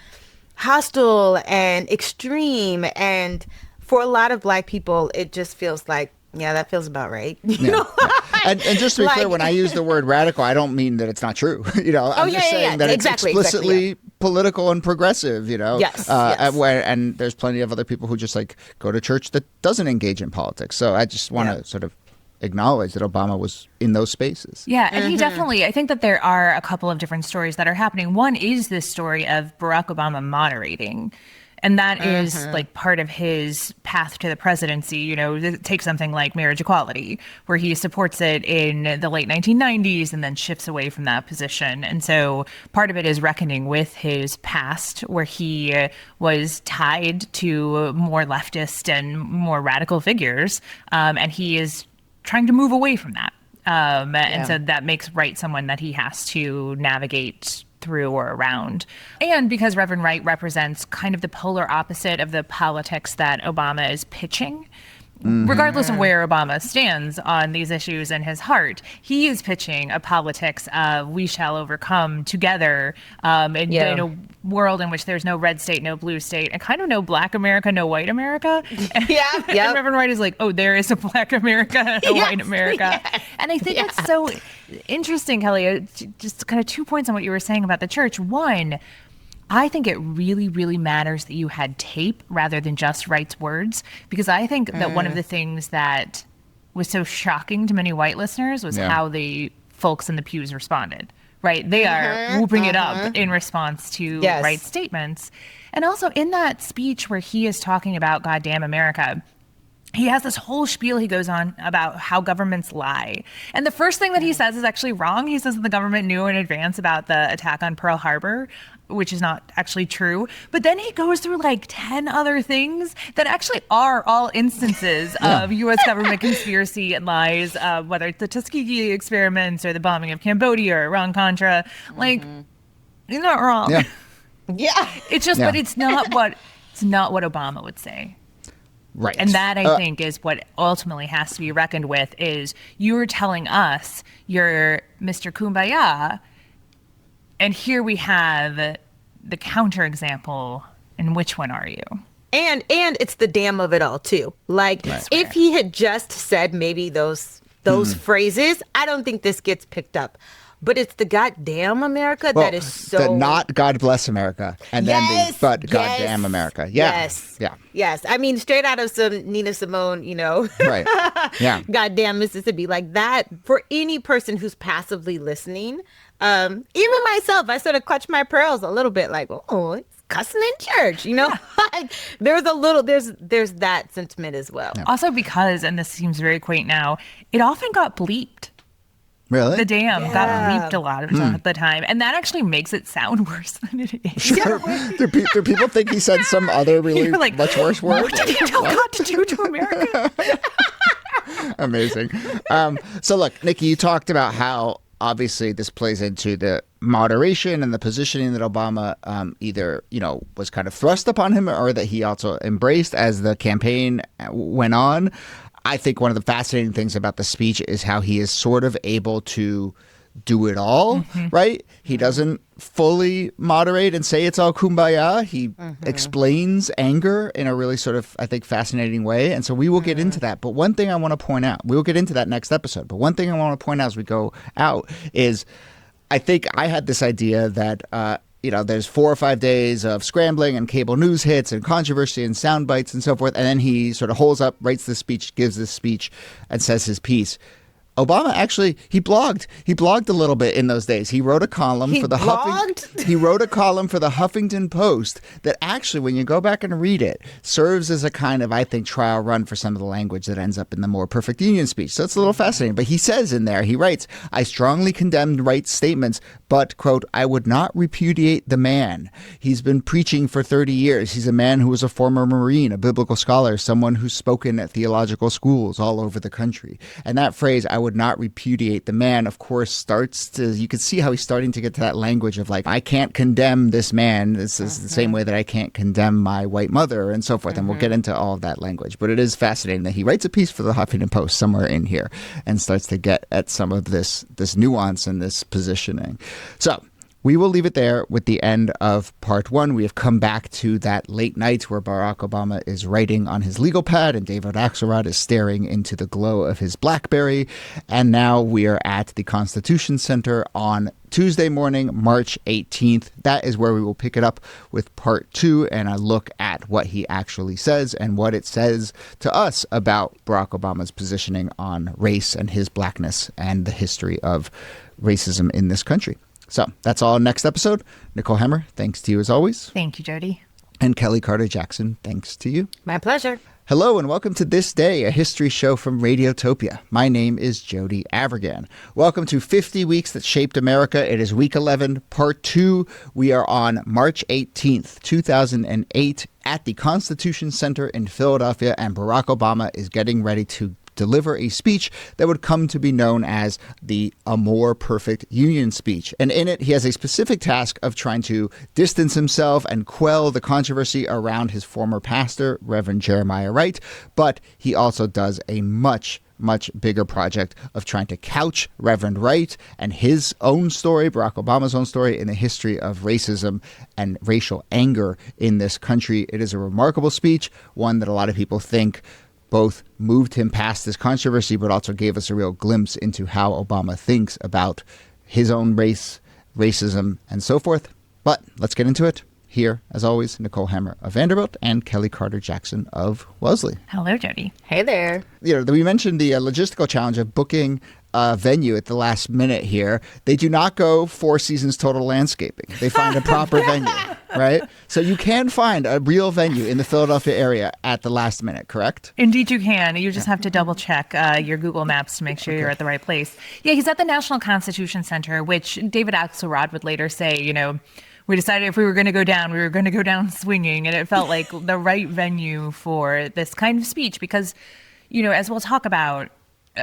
Speaker 3: hostile and extreme, and for a lot of black people it just feels like, yeah, that feels about right. You know?
Speaker 1: And just to be clear, when I use the word radical, I don't mean that it's not true. You know, I'm just saying that it's explicitly political and progressive, you know.
Speaker 3: Yes.
Speaker 1: And there's plenty of other people who just like go to church that doesn't engage in politics. So I just want to sort of acknowledge that Obama was in those spaces.
Speaker 2: Yeah, and he definitely, I think that there are a couple of different stories that are happening. One is this story of Barack Obama moderating. And that is like part of his path to the presidency. You know, take something like marriage equality, where he supports it in the late 1990s and then shifts away from that position. And so part of it is reckoning with his past, where he was tied to more leftist and more radical figures. And he is trying to move away from that. And so that makes Wright someone that he has to navigate through or around. And because Reverend Wright represents kind of the polar opposite of the politics that Obama is pitching, regardless of where Obama stands on these issues in his heart, he is pitching a politics of we shall overcome together in a world in which there's no red state, no blue state, and kind of no black America, no white America. And Reverend Wright is like, oh, there is a black America and a white America. Yes. And I think that's so interesting, Kelly. Just kind of 2 points on what you were saying about the church. One, I think it really, really matters that you had tape rather than just Wright's words, because I think that one of the things that was so shocking to many white listeners was how the folks in the pews responded, right? They are whooping it up in response to Wright's statements. And also in that speech where he is talking about goddamn America, he has this whole spiel he goes on about how governments lie. And the first thing that he says is actually wrong. He says that the government knew in advance about the attack on Pearl Harbor, which is not actually true. But then he goes through like 10 other things that actually are all instances of U.S. government conspiracy and lies, whether it's the Tuskegee experiments or the bombing of Cambodia or Iran-Contra. Like, you're not wrong.
Speaker 3: Yeah.
Speaker 2: It's just, but it's not what Obama would say.
Speaker 1: Right.
Speaker 2: And that, I think, is what ultimately has to be reckoned with, is you're telling us you're Mr. Kumbaya, and here we have the counterexample, and which one are you?
Speaker 3: And it's the damn of it all, too. Like, if he had just said maybe those phrases, I don't think this gets picked up. But it's the goddamn America that is so...
Speaker 1: The not God bless America, and then the but goddamn America. Yeah.
Speaker 3: Yes. I mean, straight out of some Nina Simone,
Speaker 1: Right. Yeah.
Speaker 3: Goddamn Mississippi. Like that, for any person who's passively listening, even myself, I sort of clutch my pearls a little bit like, oh, it's cussing in church, Like, there's that sentiment as well.
Speaker 1: Yeah.
Speaker 2: Also because, and this seems very quaint now, it often got bleeped.
Speaker 1: Really?
Speaker 2: The damn got bleeped a lot of the time. And that actually makes it sound worse than it is.
Speaker 1: Sure. Do people think he said some other really much worse word?
Speaker 2: What did he tell God to do to America?
Speaker 1: Amazing. So look, Nikki, you talked about how obviously this plays into the moderation and the positioning that Obama either, was kind of thrust upon him or that he also embraced as the campaign went on. I think one of the fascinating things about the speech is how he is sort of able to do it all, right? He doesn't fully moderate and say it's all kumbaya. He explains anger in a really sort of, I think, fascinating way. And so we will get into that. But one thing I want to point out, we will get into that next episode. But one thing I want to point out as we go out is I think I had this idea that, there's 4 or 5 days of scrambling and cable news hits and controversy and sound bites and so forth. And then he sort of holds up, writes this speech, gives this speech, and says his piece. Obama actually, he blogged. He blogged a little bit in those days. He wrote a column for the Huffington Post that actually, when you go back and read it, serves as a kind of, I think, trial run for some of the language that ends up in the more perfect union speech. So it's a little fascinating. But he says in there, he writes, I strongly condemned Wright's statements, but, quote, I would not repudiate the man. He's been preaching for 30 years. He's a man who was a former Marine, a biblical scholar, someone who's spoken at theological schools all over the country. And that phrase, I would not repudiate the man, of course, you can see how he's starting to get to that language of like, I can't condemn this man. This is the same way that I can't condemn my white mother and so forth. And we'll get into all of that language. But it is fascinating that he writes a piece for the Huffington Post somewhere in here and starts to get at some of this nuance and this positioning. So we will leave it there with the end of part 1. We have come back to that late night where Barack Obama is writing on his legal pad and David Axelrod is staring into the glow of his BlackBerry. And now we are at the Constitution Center on Tuesday morning, March 18th. That is where we will pick it up with part 2 and a look at what he actually says and what it says to us about Barack Obama's positioning on race and his blackness and the history of racism in this country. So that's all next episode. Nicole Hemmer, thanks to you as always.
Speaker 2: Thank you, Jody.
Speaker 1: And Kelly Carter-Jackson, thanks to you.
Speaker 3: My pleasure.
Speaker 1: Hello and welcome to This Day, a history show from Radiotopia. My name is Jody Avirgan. Welcome to 50 Weeks That Shaped America. It is week 11, part 2. We are on March 18th, 2008 at the Constitution Center in Philadelphia, and Barack Obama is getting ready to deliver a speech that would come to be known as the A More Perfect Union speech. And in it, he has a specific task of trying to distance himself and quell the controversy around his former pastor, Reverend Jeremiah Wright. But he also does a much bigger project of trying to couch Reverend Wright and his own story, Barack Obama's own story, in the history of racism and racial anger in this country. It is a remarkable speech, one that a lot of people think both moved him past this controversy, but also gave us a real glimpse into how Obama thinks about his own race, racism, and so forth. But let's get into it here, as always, Nicole Hammer of Vanderbilt and Kelly Carter-Jackson of Wellesley.
Speaker 2: Hello, Jody.
Speaker 3: Hey there.
Speaker 1: We mentioned the logistical challenge of booking venue at the last minute here. They do not go Four Seasons Total Landscaping. They find a proper venue, right? So you can find a real venue in the Philadelphia area at the last minute, correct?
Speaker 2: Indeed you can. You just have to double check your Google Maps to make sure you're at the right place. Yeah, he's at the National Constitution Center, which David Axelrod would later say, we decided if we were going to go down, we were going to go down swinging. And it felt like the right venue for this kind of speech because, as we'll talk about,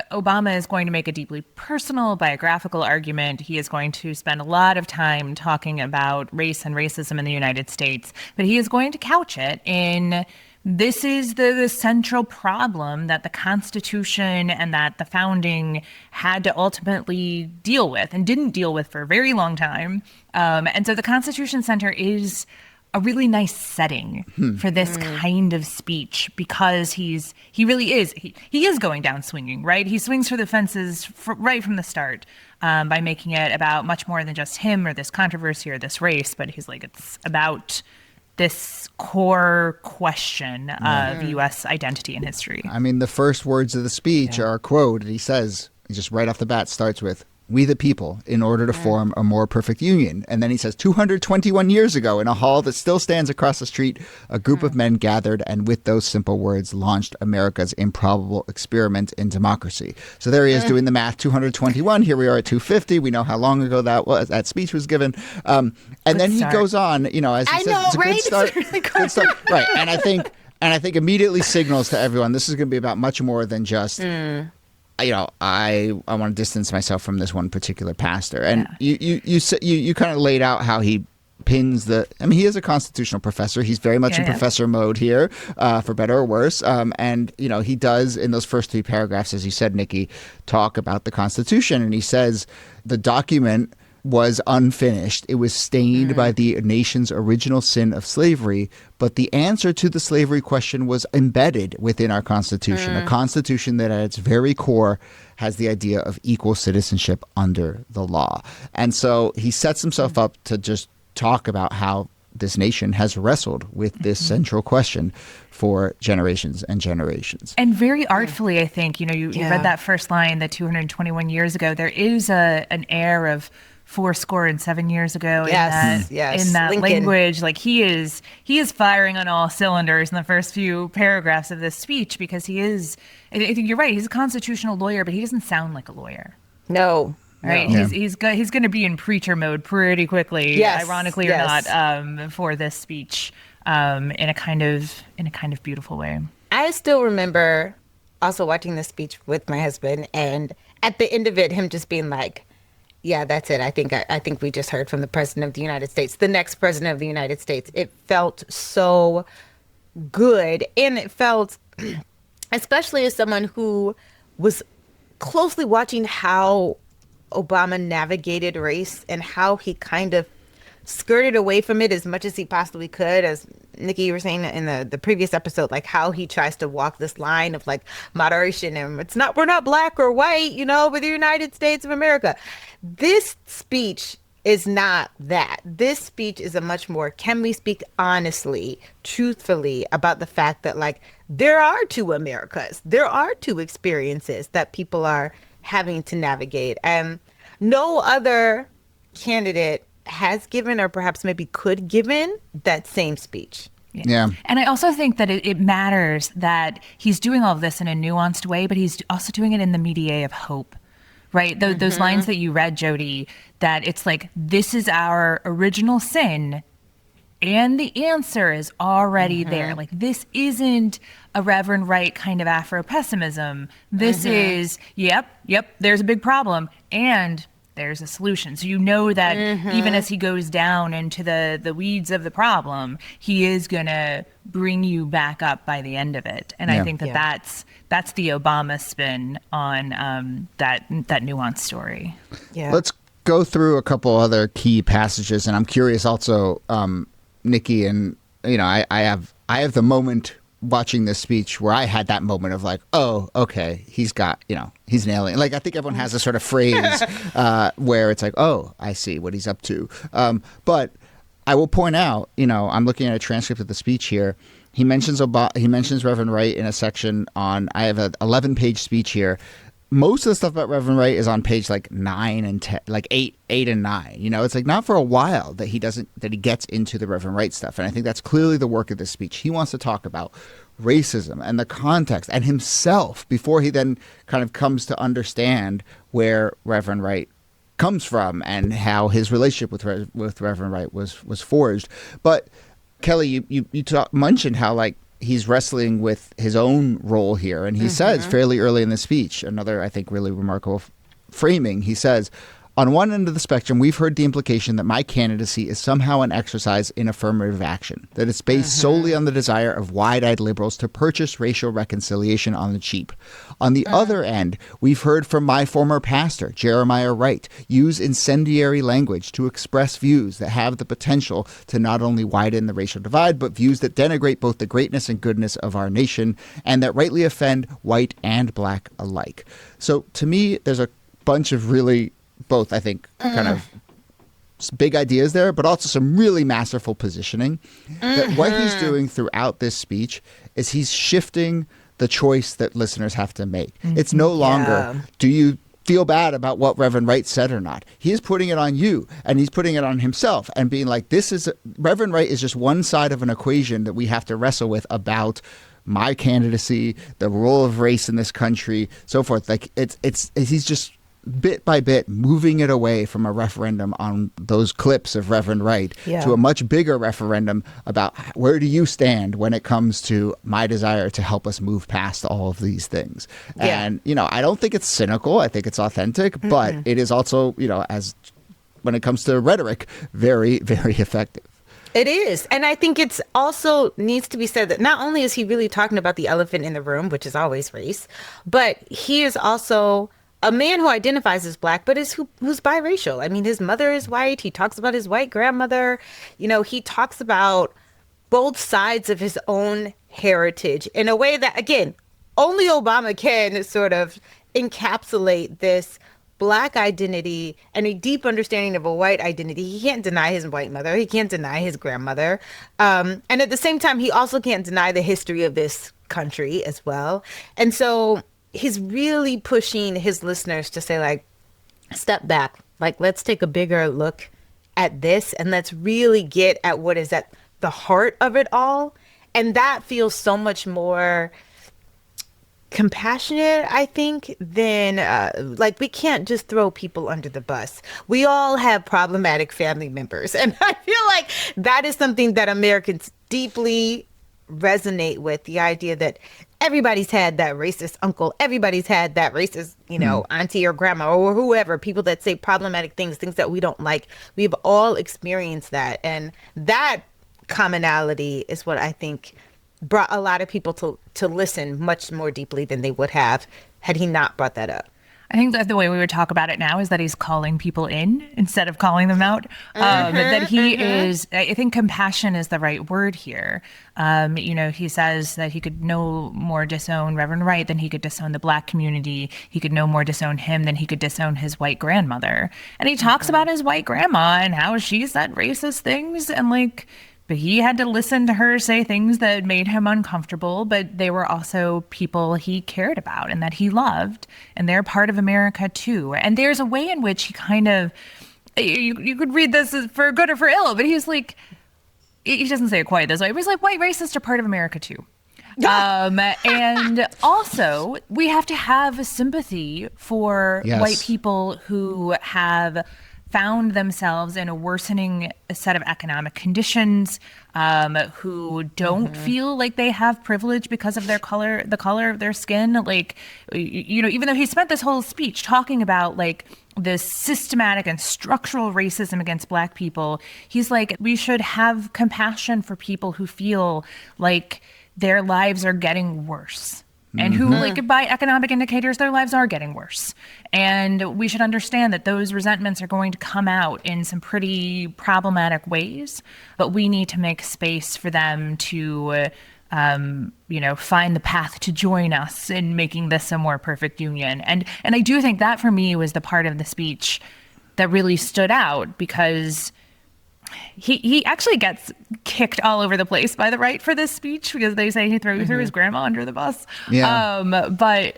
Speaker 2: Obama is going to make a deeply personal, biographical argument. He is going to spend a lot of time talking about race and racism in the United States, but he is going to couch it in this is the central problem that the Constitution and that the founding had to ultimately deal with and didn't deal with for a very long time. And so the Constitution Center is a really nice setting for this kind of speech because he really is going down swinging, right? He swings for the fences right from the start by making it about much more than just him or this controversy or this race, but he's like, it's about this core question of U.S. identity and history.
Speaker 1: I mean, the first words of the speech are a quote. He says, just right off the bat, starts with, "We the people, in order to form a more perfect union." And then he says, 221 years ago, in a hall that still stands across the street, a group of men gathered and with those simple words launched America's improbable experiment in democracy. So there he is doing the math, 221. Here we are at 250. We know how long ago that speech was given. And then he goes on, as he says, it's a good start.
Speaker 3: It's really
Speaker 1: good start. Right. And I think immediately signals to everyone, this is going to be about much more than just... I want to distance myself from this one particular pastor. And you kind of laid out how he pins he is a constitutional professor. He's very much in professor mode here, for better or worse. And he does, in those first 3 paragraphs, as you said, Nikki, talk about the Constitution. And he says the document was unfinished. It was stained by the nation's original sin of slavery, but the answer to the slavery question was embedded within our Constitution, a Constitution that at its very core has the idea of equal citizenship under the law. And so he sets himself up to just talk about how this nation has wrestled with this central question for generations and generations.
Speaker 2: And very artfully, I think, you read that first line, that 221 years ago, there is an air of 7 years ago in that Lincoln language. Like he is firing on all cylinders in the first few paragraphs of this speech because I think you're right, he's a constitutional lawyer, but he doesn't sound like a lawyer.
Speaker 3: No.
Speaker 2: Right.
Speaker 3: No.
Speaker 2: He's going to be in preacher mode pretty quickly, ironically or not, for this speech in a kind of beautiful way.
Speaker 3: I still remember also watching this speech with my husband, and at the end of it, him just being like, yeah, that's it. I think we just heard from the president of the United States, the next president of the United States. It felt so good. And it felt, especially as someone who was closely watching how Obama navigated race and how he kind of skirted away from it as much as he possibly could, as Nikki, you were saying in the previous episode, like how he tries to walk this line of like moderation, and we're not black or white, we're the United States of America. This speech is not that. This speech is a much more, can we speak honestly, truthfully about the fact that like there are 2 Americas, there are 2 experiences that people are having to navigate, and no other candidate has given, or perhaps maybe could given, that same speech.
Speaker 1: Yeah.
Speaker 2: And I also think that it matters that he's doing all of this in a nuanced way, but he's also doing it in the mediae of hope, right? Those lines that you read, Jody, that it's like, this is our original sin, and the answer is already there. Like, this isn't a Reverend Wright kind of Afro-pessimism. This is, yep, there's a big problem, and there's a solution. So that even as he goes down into the weeds of the problem, he is going to bring you back up by the end of it. And I think that's the Obama spin on that nuanced story.
Speaker 3: Yeah.
Speaker 1: Let's go through a couple other key passages, and I'm curious also, Nikki, and I have the moment watching this speech where I had that moment of like, oh, okay, he's nailing it. Like, I think everyone has a sort of phrase where it's like, oh, I see what he's up to. But I will point out, I'm looking at a transcript of the speech here. He mentions Reverend Wright in a section on, I have an 11-page speech here. Most of the stuff about Reverend Wright is on page like 9 and 10, like 8 and 9. It's like not for a while that he gets into the Reverend Wright stuff. And I think that's clearly the work of this speech. He wants to talk about racism and the context and himself before he then kind of comes to understand where Reverend Wright comes from and how his relationship with Reverend Wright was forged. But Kelly, you mentioned how like he's wrestling with his own role here. And he says fairly early in the speech, another, I think, really remarkable framing, he says, on one end of the spectrum, we've heard the implication that my candidacy is somehow an exercise in affirmative action, that it's based solely on the desire of wide-eyed liberals to purchase racial reconciliation on the cheap. On the other end, we've heard from my former pastor, Jeremiah Wright, use incendiary language to express views that have the potential to not only widen the racial divide, but views that denigrate both the greatness and goodness of our nation and that rightly offend white and black alike. So to me, there's a bunch of really both, I think, kind of big ideas there, but also some really masterful positioning. That what he's doing throughout this speech is he's shifting the choice that listeners have to make. It's no longer, do you feel bad about what Reverend Wright said or not? He is putting it on you, and he's putting it on himself and being like, Reverend Wright is just one side of an equation that we have to wrestle with about my candidacy, the role of race in this country, so forth. Like he's just bit by bit moving it away from a referendum on those clips of Reverend Wright to a much bigger referendum about where do you stand when it comes to my desire to help us move past all of these things. And, I don't think it's cynical. I think it's authentic, but it is also, as when it comes to rhetoric, very, very effective.
Speaker 3: It is. And I think it's also needs to be said that not only is he really talking about the elephant in the room, which is always race, but he is also a man who identifies as black, but who's biracial. I mean, his mother is white. He talks about his white grandmother. He talks about both sides of his own heritage in a way that, again, only Obama can sort of encapsulate this black identity and a deep understanding of a white identity. He can't deny his white mother. He can't deny his grandmother. And at the same time, he also can't deny the history of this country as well. And so he's really pushing his listeners to say, like, step back. Like, let's take a bigger look at this and let's really get at what is at the heart of it all. And that feels so much more compassionate, I think, than like we can't just throw people under the bus. We all have problematic family members. And I feel like that is something that Americans deeply resonate with, the idea that everybody's had that racist uncle, everybody's had that racist, auntie or grandma or whoever, people that say problematic things that we don't like. We've all experienced that. And that commonality is what I think brought a lot of people to listen much more deeply than they would have had he not brought that up.
Speaker 2: I think that the way we would talk about it now is that he's calling people in instead of calling them out. That he is, I think compassion is the right word here. He says that he could no more disown Reverend Wright than he could disown the black community. He could no more disown him than he could disown his white grandmother. And he talks about his white grandma and how she said racist things and but he had to listen to her say things that made him uncomfortable, but they were also people he cared about and that he loved, and they're part of America too. And there's a way in which he kind of, you could read this as for good or for ill, but he's like, he doesn't say it quite this way, but he's like, white racists are part of America too. And also, we have to have sympathy for white people who have found themselves in a worsening set of economic conditions, who don't feel like they have privilege because of the color of their skin. Even though he spent this whole speech talking about this systematic and structural racism against black people, he's like, we should have compassion for people who feel like their lives are getting worse. And who, by economic indicators, their lives are getting worse. And we should understand that those resentments are going to come out in some pretty problematic ways. But we need to make space for them to, find the path to join us in making this a more perfect union. And I do think that, for me, was the part of the speech that really stood out, because he actually gets kicked all over the place by the right for this speech because they say he threw his grandma under the bus. But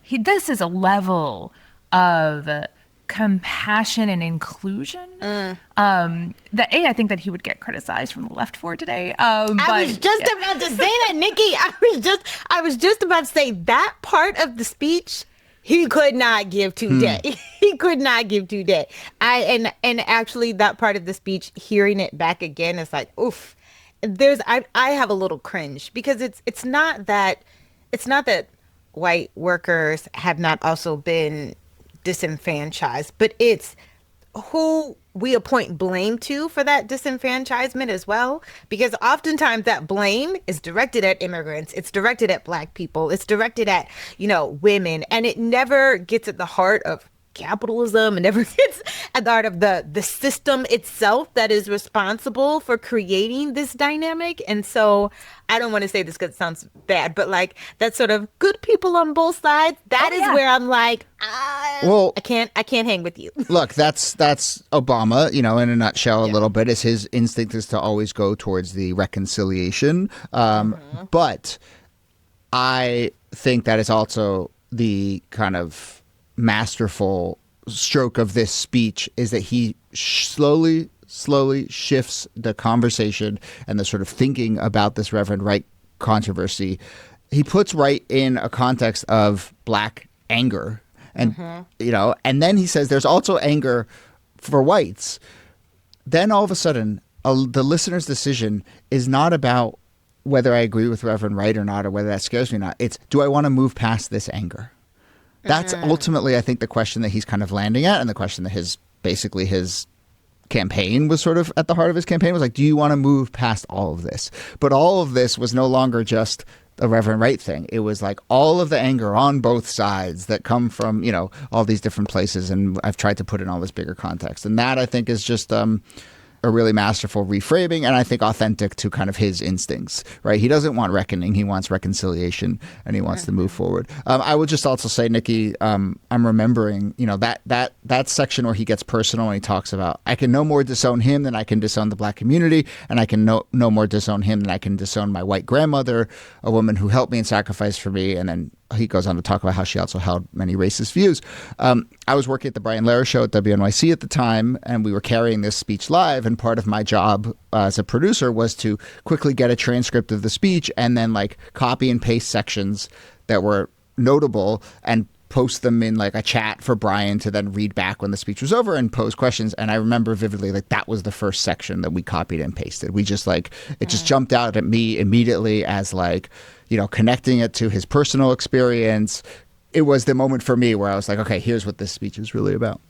Speaker 2: this is a level of compassion and inclusion that I think that he would get criticized from the left for today.
Speaker 3: I was just about to say that, Nikki. I was just about to say that part of the speech he could not give today. He could not give today. And actually that part of the speech, hearing it back again, is like, oof. I have a little cringe because it's not that white workers have not also been disenfranchised, but it's who we appoint blame to for that disenfranchisement as well, because oftentimes that blame is directed at immigrants, it's directed at Black people, it's directed at women, and it never gets at the heart of capitalism and never gets at the heart of the system itself that is responsible for creating this dynamic. And so I don't want to say this because it sounds bad, but like that sort of good people on both sides, that is where I'm like, I can't hang with you.
Speaker 1: Look, that's Obama, in a nutshell, a little bit. Is his instinct is to always go towards the reconciliation. But I think that is also the kind of masterful stroke of this speech is that he slowly shifts the conversation and the sort of thinking about this Reverend Wright controversy. He puts Wright in a context of Black anger. And, and then he says there's also anger for whites. Then all of a sudden, the listener's decision is not about whether I agree with Reverend Wright or not, or whether that scares me or not. It's, do I want to move past this anger? That's ultimately, I think, the question that he's kind of landing at, and the question that his campaign was sort of at the heart of his campaign was like, do you want to move past all of this? But all of this was no longer just a Reverend Wright thing. It was like all of the anger on both sides that come from, all these different places. And I've tried to put in all this bigger context. And that, I think, is just a really masterful reframing, and I think authentic to kind of his instincts, right? He doesn't want reckoning. He wants reconciliation, and he wants to move forward. I would just also say, Nikki, I'm remembering, that section where he gets personal and he talks about, I can no more disown him than I can disown the Black community, and I can no more disown him than I can disown my white grandmother, a woman who helped me and sacrificed for me, and then he goes on to talk about how she also held many racist views. I was working at the Brian Lehrer show at WNYC at the time, and we were carrying this speech live. And part of my job as a producer was to quickly get a transcript of the speech and then copy and paste sections that were notable and post them in a chat for Brian to then read back when the speech was over and pose questions. And I remember vividly that was the first section that we copied and pasted. We just it just jumped out at me immediately as connecting it to his personal experience. It was the moment for me where I was like, okay, here's what this speech is really about.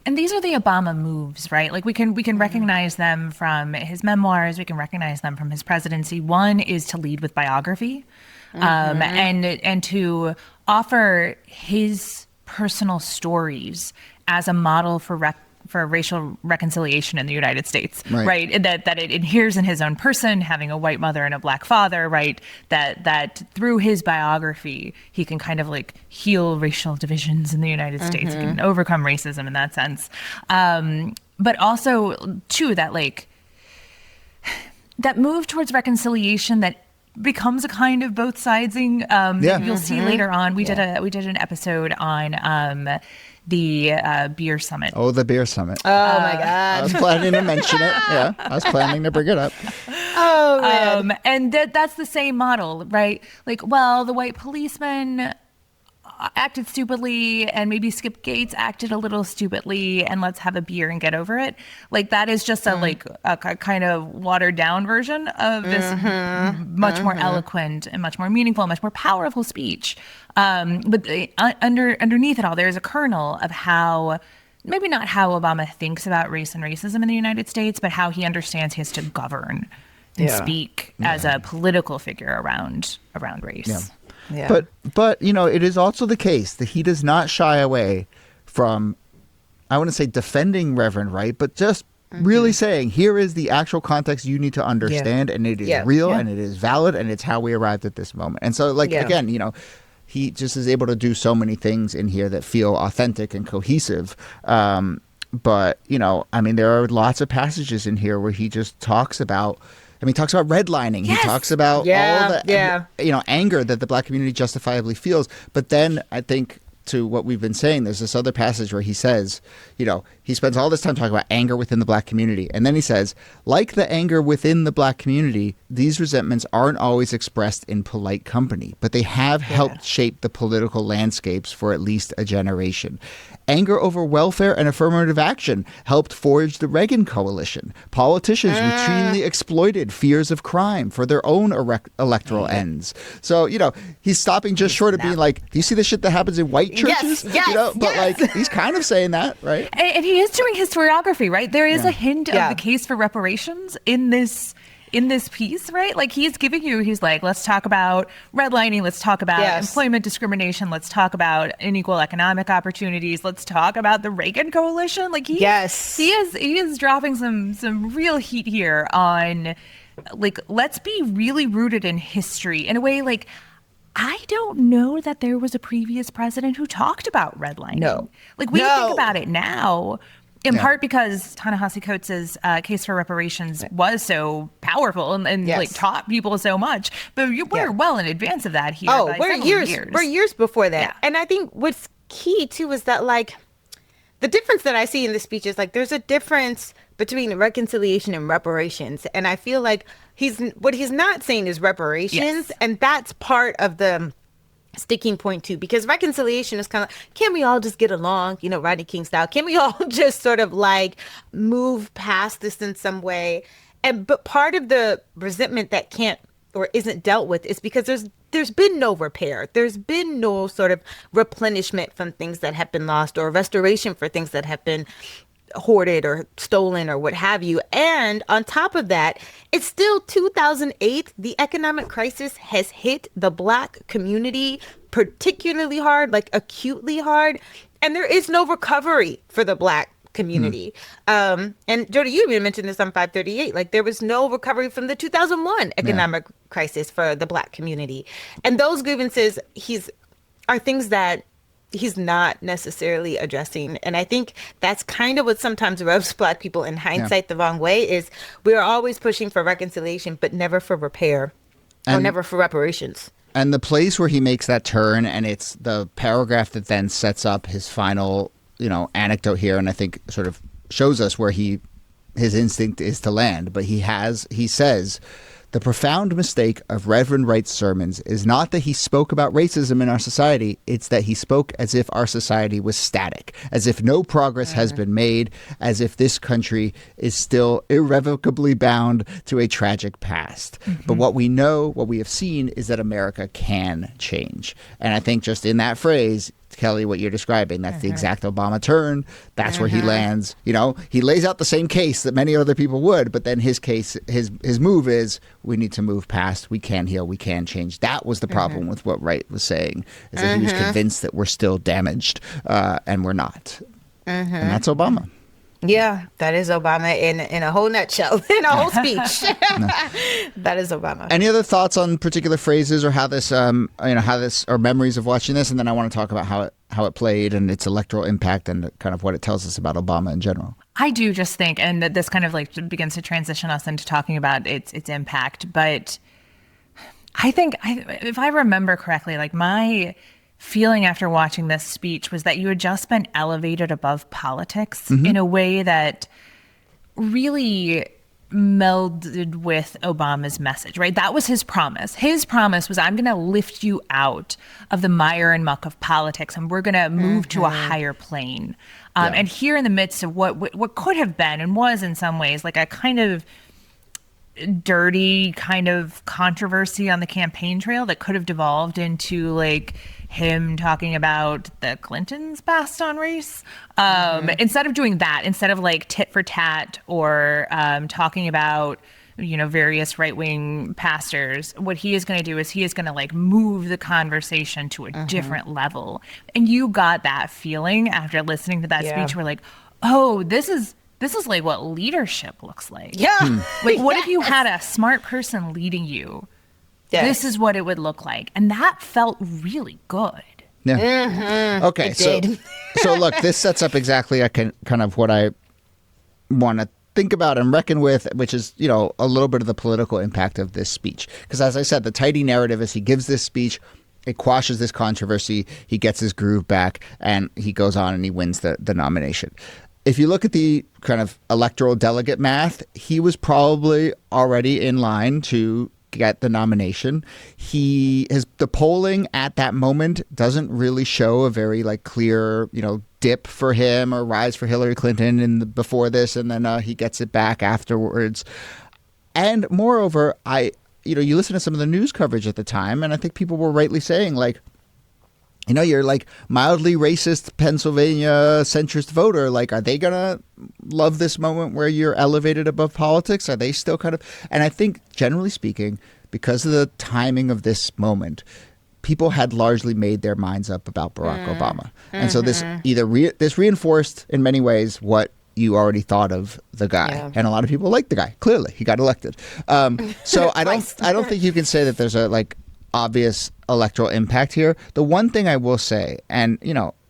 Speaker 2: And these are the Obama moves, right? We can recognize them from his memoirs. We can recognize them from his presidency. One is to lead with biography, and to offer his personal stories as a model for racial reconciliation in the United States, right? That it adheres in his own person, having a white mother and a Black father, right? That through his biography, he can kind of heal racial divisions in the United States. He can overcome racism in that sense. But also, too, that that move towards reconciliation that becomes a kind of both sidesing. You'll see later on. We did an episode on the beer summit.
Speaker 1: Oh, the beer summit.
Speaker 3: Oh my God.
Speaker 1: I was planning to mention it. Yeah, I was planning to bring it up.
Speaker 3: Oh man.
Speaker 2: And that's the same model, right? The white policeman acted stupidly, and maybe Skip Gates acted a little stupidly, and let's have a beer and get over it. That is just a kind of watered down version of this much more eloquent and much more meaningful and much more powerful speech. But underneath it all, there's a kernel of how, maybe not how Obama thinks about race and racism in the United States, but how he understands he has to govern and speak as a political figure around race.
Speaker 1: Yeah. Yeah. But it is also the case that he does not shy away from, I want to say defending Reverend Wright, but just really saying, here is the actual context you need to understand, and it is real, and it is valid, and it's how we arrived at this moment. And so, again, he just is able to do so many things in here that feel authentic and cohesive. But, I mean, there are lots of passages in here where he just talks about, he talks about redlining.
Speaker 2: Yes.
Speaker 1: He talks about all the, anger that the Black community justifiably feels. But then I think, to what we've been saying, there's this other passage where he says, he spends all this time talking about anger within the Black community. And then he says, like the anger within the Black community, these resentments aren't always expressed in polite company, but they have helped shape the political landscapes for at least a generation. Anger over welfare and affirmative action helped forge the Reagan coalition. Politicians routinely exploited fears of crime for their own electoral ends. So, he's stopping just short of being like, do you see the shit that happens in white churches? But like, he's kind of saying that, right?
Speaker 2: And he is doing historiography, right? There is a hint of the case for reparations in this piece, right? Like he's like, let's talk about redlining, let's talk about employment discrimination, let's talk about unequal economic opportunities, let's talk about the Reagan coalition. Like he is dropping some real heat here on, like, let's be really rooted in history in a way. Like, I don't know that there was a previous president who talked about redlining.
Speaker 3: No.
Speaker 2: Like, we think about it now, in part because Ta-Nehisi Coates' case for reparations was so powerful and like taught people so much. But we're well in advance of that here.
Speaker 3: Oh, we're years before that. Yeah. And I think what's key too is that, like, the difference that I see in the speech is, like, there's a difference between reconciliation and reparations. And I feel like what he's not saying is reparations. And that's part of the sticking point too, because reconciliation is kind of, can we all just get along, Rodney King style? Can we all just sort of like move past this in some way? But part of the resentment that can't or isn't dealt with is because there's been no repair. There's been no sort of replenishment from things that have been lost, or restoration for things that have been hoarded or stolen or what have you. And on top of that, it's still 2008. The economic crisis has hit the Black community particularly hard, like acutely hard. And there is no recovery for the Black community. And Jody, you even mentioned this on 538. Like, there was no recovery from the 2001 economic crisis for the Black community. And those grievances are things that he's not necessarily addressing. And I think that's kind of what sometimes rubs Black people in hindsight the wrong way, is we're always pushing for reconciliation, but never for repair or never for reparations. And
Speaker 1: the place where he makes that turn, and it's the paragraph that then sets up his final, anecdote here, and I think sort of shows us where his instinct is to land. But he says, the profound mistake of Reverend Wright's sermons is not that he spoke about racism in our society, it's that he spoke as if our society was static, as if no progress has been made, as if this country is still irrevocably bound to a tragic past. But what we have seen is that America can change. And I think just in that phrase, Kelly, what you're describing, that's the exact Obama turn. That's where he lands. He lays out the same case that many other people would, but then his move is, we need to move past, we can heal, we can change. That was the problem with what Wright was saying, is that he was convinced that we're still damaged, and we're not. And that's Obama.
Speaker 3: Yeah, that is Obama in a whole nutshell, in a whole speech. That is Obama.
Speaker 1: Any other thoughts on particular phrases, or how this, or memories of watching this? And then I want to talk about how it played and its electoral impact and kind of what it tells us about Obama in general.
Speaker 2: I do just think, and this kind of like begins to transition us into talking about its impact. But I think, if I remember correctly, like my feeling after watching this speech was that you had just been elevated above politics in a way that really melded with Obama's message, right? That was his promise. His promise was, I'm going to lift you out of the mire and muck of politics, and we're going to move to a higher plane. And here in the midst of what could have been and was in some ways like a kind of dirty kind of controversy on the campaign trail that could have devolved into like him talking about the Clintons passed on race. Instead of doing that, instead of like tit for tat or talking about, various right-wing pastors, what he is going to do is he is going to like move the conversation to a different level. And you got that feeling after listening to that speech. We're like, oh, this is like what leadership looks like. Yeah. Like, what if you had a smart person leading you? Yes. This is what it would look like. And that felt really good.
Speaker 1: Yeah. Okay.
Speaker 3: Did.
Speaker 1: So look, this sets up exactly kind of what I want to think about and reckon with, which is, a little bit of the political impact of this speech. Because as I said, the tidy narrative is he gives this speech, it quashes this controversy, he gets his groove back, and he goes on and he wins the nomination. If you look at the kind of electoral delegate math, he was probably already in line to get the nomination. The polling at that moment doesn't really show a very clear, dip for him or rise for Hillary Clinton before this, and then he gets it back afterwards. And moreover, you listen to some of the news coverage at the time, and I think people were rightly saying you're mildly racist Pennsylvania centrist voter. Are they going to love this moment where you're elevated above politics? Are they still kind of... And I think, generally speaking, because of the timing of this moment, people had largely made their minds up about Barack Obama. And so this this reinforced in many ways what you already thought of the guy. Yeah. And a lot of people liked the guy. Clearly, he got elected. So I don't think you can say that there's a obvious electoral impact here. The one thing I will say, and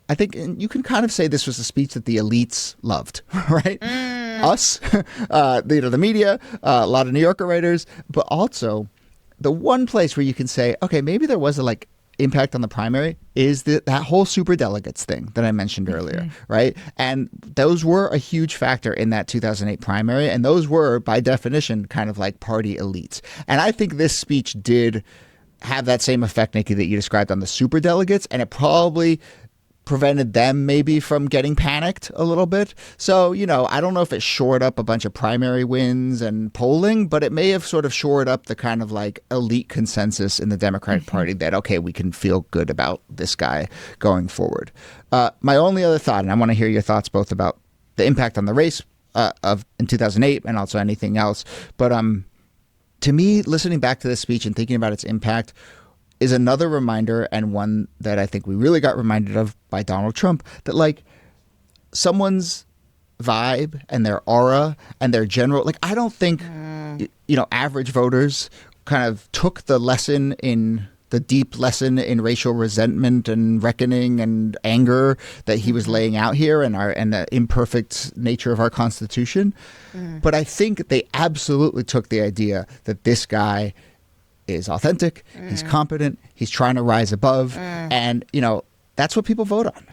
Speaker 1: I think you can kind of say this was a speech that the elites loved, right? Us, the media, a lot of New Yorker writers, but also the one place where you can say, okay, maybe there was a impact on the primary is that whole superdelegates thing that I mentioned earlier, right? And those were a huge factor in that 2008 primary, and those were by definition kind of party elites. And I think this speech did have that same effect, Nikki, that you described on the superdelegates, and it probably prevented them maybe from getting panicked a little bit. So, I don't know if it shored up a bunch of primary wins and polling, but it may have sort of shored up the kind of elite consensus in the Democratic Party that, okay, we can feel good about this guy going forward. My only other thought, and I want to hear your thoughts both about the impact on the race in 2008 and also anything else, but to me, listening back to this speech and thinking about its impact is another reminder, and one that I think we really got reminded of by Donald Trump, that someone's vibe and their aura and their general, I don't think, average voters kind of took the deep lesson in racial resentment and reckoning and anger that he was laying out here and the imperfect nature of our Constitution. But I think they absolutely took the idea that this guy is authentic, he's competent, he's trying to rise above, and that's what people vote on.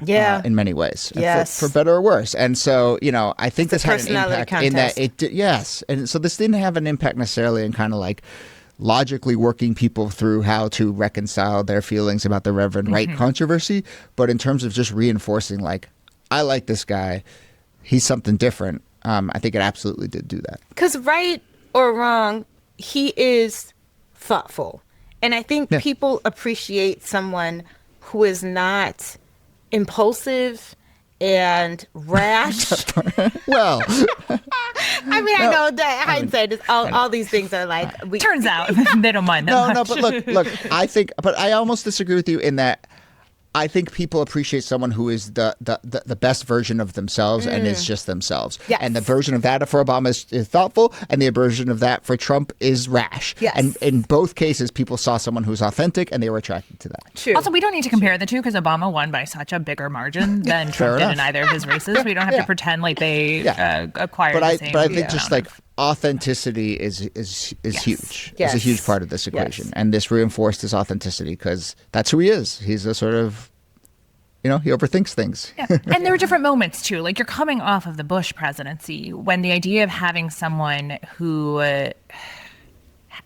Speaker 1: In many ways, for better or worse. And so I think this had an impact in that yes, and so this didn't have an impact necessarily in kind of logically working people through how to reconcile their feelings about the Reverend Wright controversy, but in terms of just reinforcing I like this guy, he's something different. I think it absolutely did do that.
Speaker 3: Because right or wrong, he is thoughtful. And I think people appreciate someone who is not impulsive and rash.
Speaker 1: Well,
Speaker 3: I mean, I know that hindsight is all these things are
Speaker 2: turns out they don't mind that much.
Speaker 1: But look, I almost disagree with you in that I think people appreciate someone who is the best version of themselves and is just themselves.
Speaker 3: Yes.
Speaker 1: And the version of that for Obama is thoughtful, and the version of that for Trump is rash.
Speaker 3: Yes.
Speaker 1: And in both cases, people saw someone who's authentic, and they were attracted to that.
Speaker 3: True.
Speaker 2: Also, we don't need to compare the two because Obama won by such a bigger margin than Trump did in either of his races. We don't have to pretend like they acquired the same.
Speaker 1: But I think just authenticity is huge.
Speaker 3: Yes.
Speaker 1: It's a huge part of this equation. Yes. And this reinforced his authenticity because that's who he is. He's a sort of, he overthinks things.
Speaker 2: Yeah. And there were different moments too. You're coming off of the Bush presidency when the idea of having someone who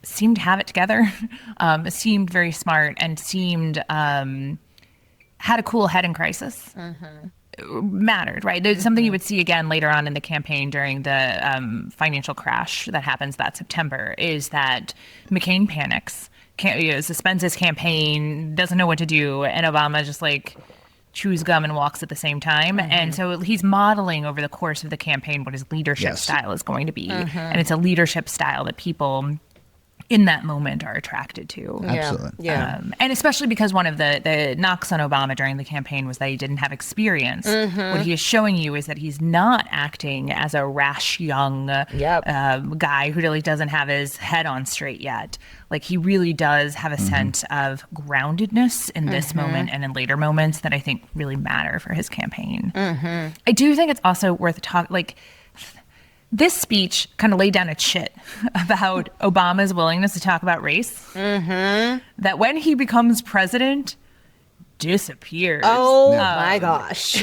Speaker 2: seemed to have it together, seemed very smart and seemed had a cool head in crisis. Mattered, right? There's something you would see again later on in the campaign during the financial crash that happens that September is that McCain panics, suspends his campaign, doesn't know what to do, and Obama just chews gum and walks at the same time. And so he's modeling over the course of the campaign what his leadership style is going to be. And it's a leadership style that people in that moment are attracted to.
Speaker 1: Absolutely.
Speaker 3: Yeah.
Speaker 2: And especially because one of the knocks on Obama during the campaign was that he didn't have experience. What he is showing you is that he's not acting as a rash young guy who really doesn't have his head on straight yet. Like, he really does have a sense of groundedness in this moment and in later moments that I think really matter for his campaign. I do think it's also worth talking, like, this speech kind of laid down a chit about Obama's willingness to talk about race that when he becomes president disappears.
Speaker 3: Oh my gosh.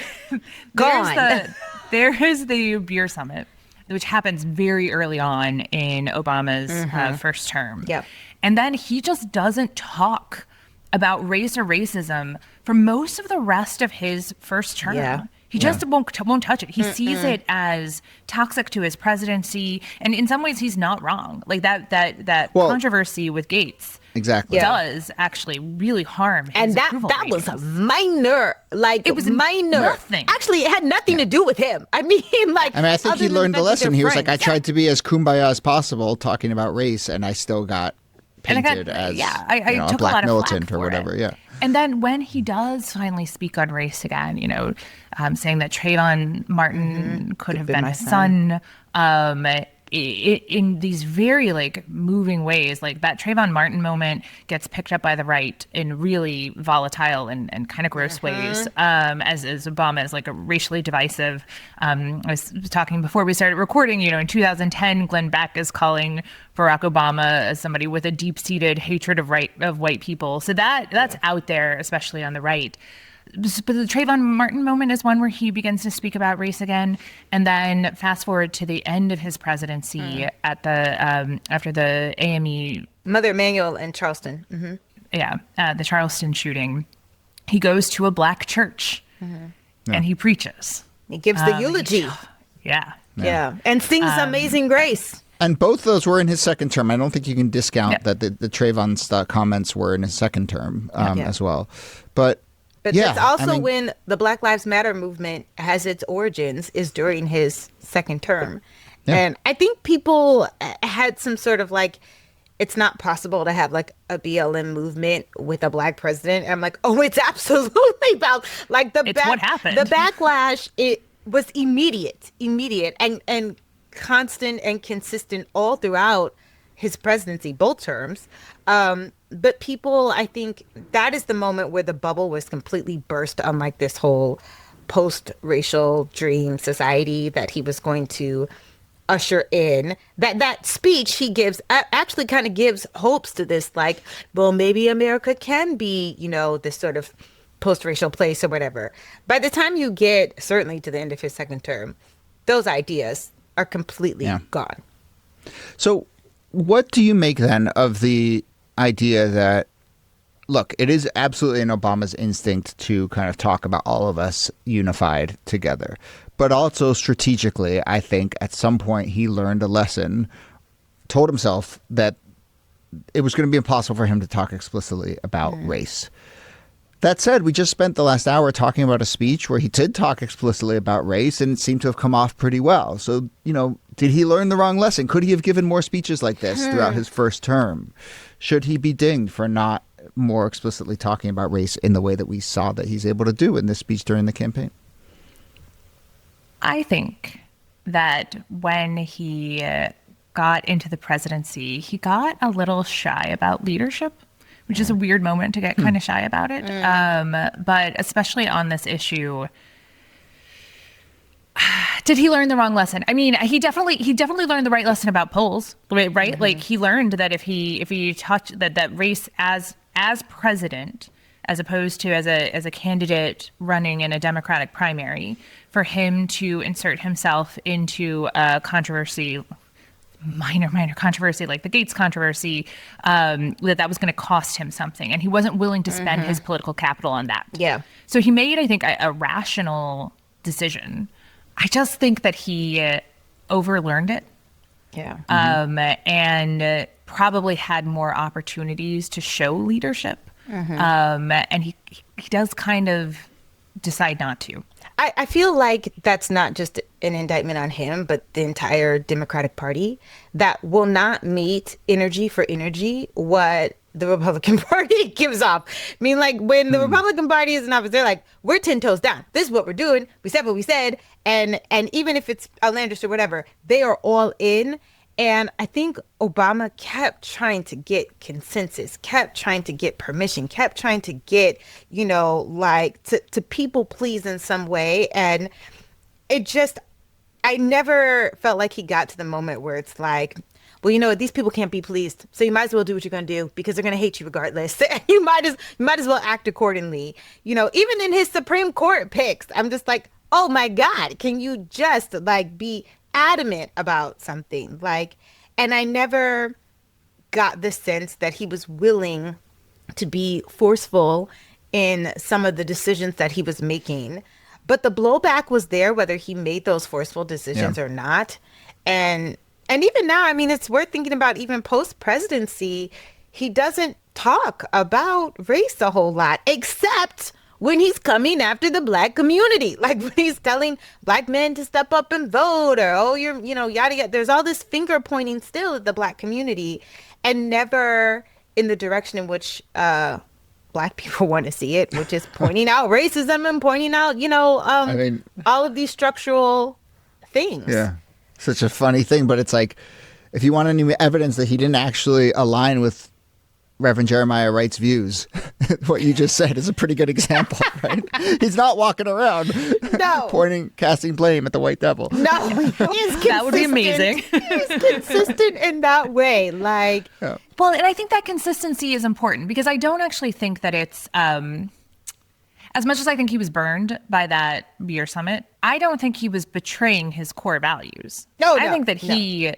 Speaker 3: Gone.
Speaker 2: There is the beer summit, which happens very early on in Obama's first term.
Speaker 3: Yep.
Speaker 2: And then he just doesn't talk about race or racism for most of the rest of his first term.
Speaker 3: Yeah.
Speaker 2: He just won't touch it. He sees it as toxic to his presidency, and in some ways, he's not wrong. Like that controversy with Gates, does actually really harm his
Speaker 3: and that
Speaker 2: ratings.
Speaker 3: was a minor, like
Speaker 2: it was
Speaker 3: minor.
Speaker 2: Nothing.
Speaker 3: Actually, it had nothing to do with him. I mean,
Speaker 1: I think he learned the lesson. He was like, I tried to be as kumbaya as possible talking about race, and I still got painted as a black militant or whatever. Yeah.
Speaker 2: And then when he does finally speak on race again, saying that Trayvon Martin could have been my son, in these very moving ways, like that Trayvon Martin moment gets picked up by the right in really volatile and kind of gross ways, as Obama is a racially divisive. I was talking before we started recording, in 2010, Glenn Beck is calling Barack Obama as somebody with a deep-seated hatred of white people. So that's out there, especially on the right. But the Trayvon Martin moment is one where he begins to speak about race again, and then fast forward to the end of his presidency at the after the AME
Speaker 3: Mother Emanuel in Charleston.
Speaker 2: The Charleston shooting. He goes to a black church and he preaches.
Speaker 3: He gives the eulogy. And sings Amazing Grace.
Speaker 1: And both those were in his second term. I don't think you can discount that the Trayvon comments were in his second term as well. But
Speaker 3: it's also when the Black Lives Matter movement has its origins is during his second term. Yeah. And I think people had some sort of it's not possible to have a BLM movement with a black president. And I'm like, oh, it's absolutely about
Speaker 2: what happened.
Speaker 3: The backlash, it was immediate and constant and consistent all throughout his presidency, both terms. But people, I think that is the moment where the bubble was completely burst on this whole post-racial dream society that he was going to usher in. That speech he gives actually kind of gives hopes to this, well, maybe America can be, this sort of post-racial place or whatever. By the time you get certainly to the end of his second term, those ideas are completely gone.
Speaker 1: So what do you make then of the idea that, look, it is absolutely in Obama's instinct to kind of talk about all of us unified together, but also strategically, I think at some point he learned a lesson, told himself that it was going to be impossible for him to talk explicitly about race. That said, we just spent the last hour talking about a speech where he did talk explicitly about race, and it seemed to have come off pretty well. So, did he learn the wrong lesson? Could he have given more speeches like this throughout his first term? Should he be dinged for not more explicitly talking about race in the way that we saw that he's able to do in this speech during the campaign?
Speaker 2: I think that when he got into the presidency, he got a little shy about leadership, which is a weird moment to get kind of shy about it. But especially on this issue, did he learn the wrong lesson? I mean, he definitely learned the right lesson about polls, right? He learned that if he touched that race as president, as opposed to as a candidate running in a Democratic primary, for him to insert himself into a controversy, minor controversy like the Gates controversy, that was going to cost him something, and he wasn't willing to spend his political capital on that.
Speaker 3: Yeah.
Speaker 2: So he made, I think, a rational decision. I just think that he overlearned it.
Speaker 3: Yeah.
Speaker 2: And probably had more opportunities to show leadership. And he does kind of decide not to.
Speaker 3: I feel like that's not just an indictment on him, but the entire Democratic Party that will not meet energy for energy what the Republican Party gives off. I mean, like when the Republican Party is in office, they're like, we're 10 toes down. This is what we're doing. We said what we said. And even if it's outlandish or whatever, they are all in. And I think Obama kept trying to get consensus, kept trying to get permission, kept trying to get, like to people please in some way. And it just, I never felt like he got to the moment where it's like, well, these people can't be pleased. So you might as well do what you're going to do because they're going to hate you regardless. you might as well act accordingly. Even in his Supreme Court picks, I'm just like, oh my God, can you just like be adamant about something? And I never got the sense that he was willing to be forceful in some of the decisions that he was making. But the blowback was there, whether he made those forceful decisions or not. And even now, I mean, it's worth thinking about even post-presidency, he doesn't talk about race a whole lot, except when he's coming after the Black community, like when he's telling Black men to step up and vote, or, you're, yada, yada. There's all this finger pointing still at the Black community, and never in the direction in which Black people want to see it, which is pointing out racism and pointing out, all of these structural things.
Speaker 1: Yeah. Such a funny thing, but it's like, if you want any evidence that he didn't actually align with Reverend Jeremiah Wright's views, what you just said is a pretty good example, right? He's not walking around casting blame at the white devil.
Speaker 3: No, he is consistent.
Speaker 2: That would be amazing.
Speaker 3: He's consistent in that way.
Speaker 2: Well, and I think that consistency is important because I don't actually think that it's, as much as I think he was burned by that beer summit, I don't think he was betraying his core values. I think that he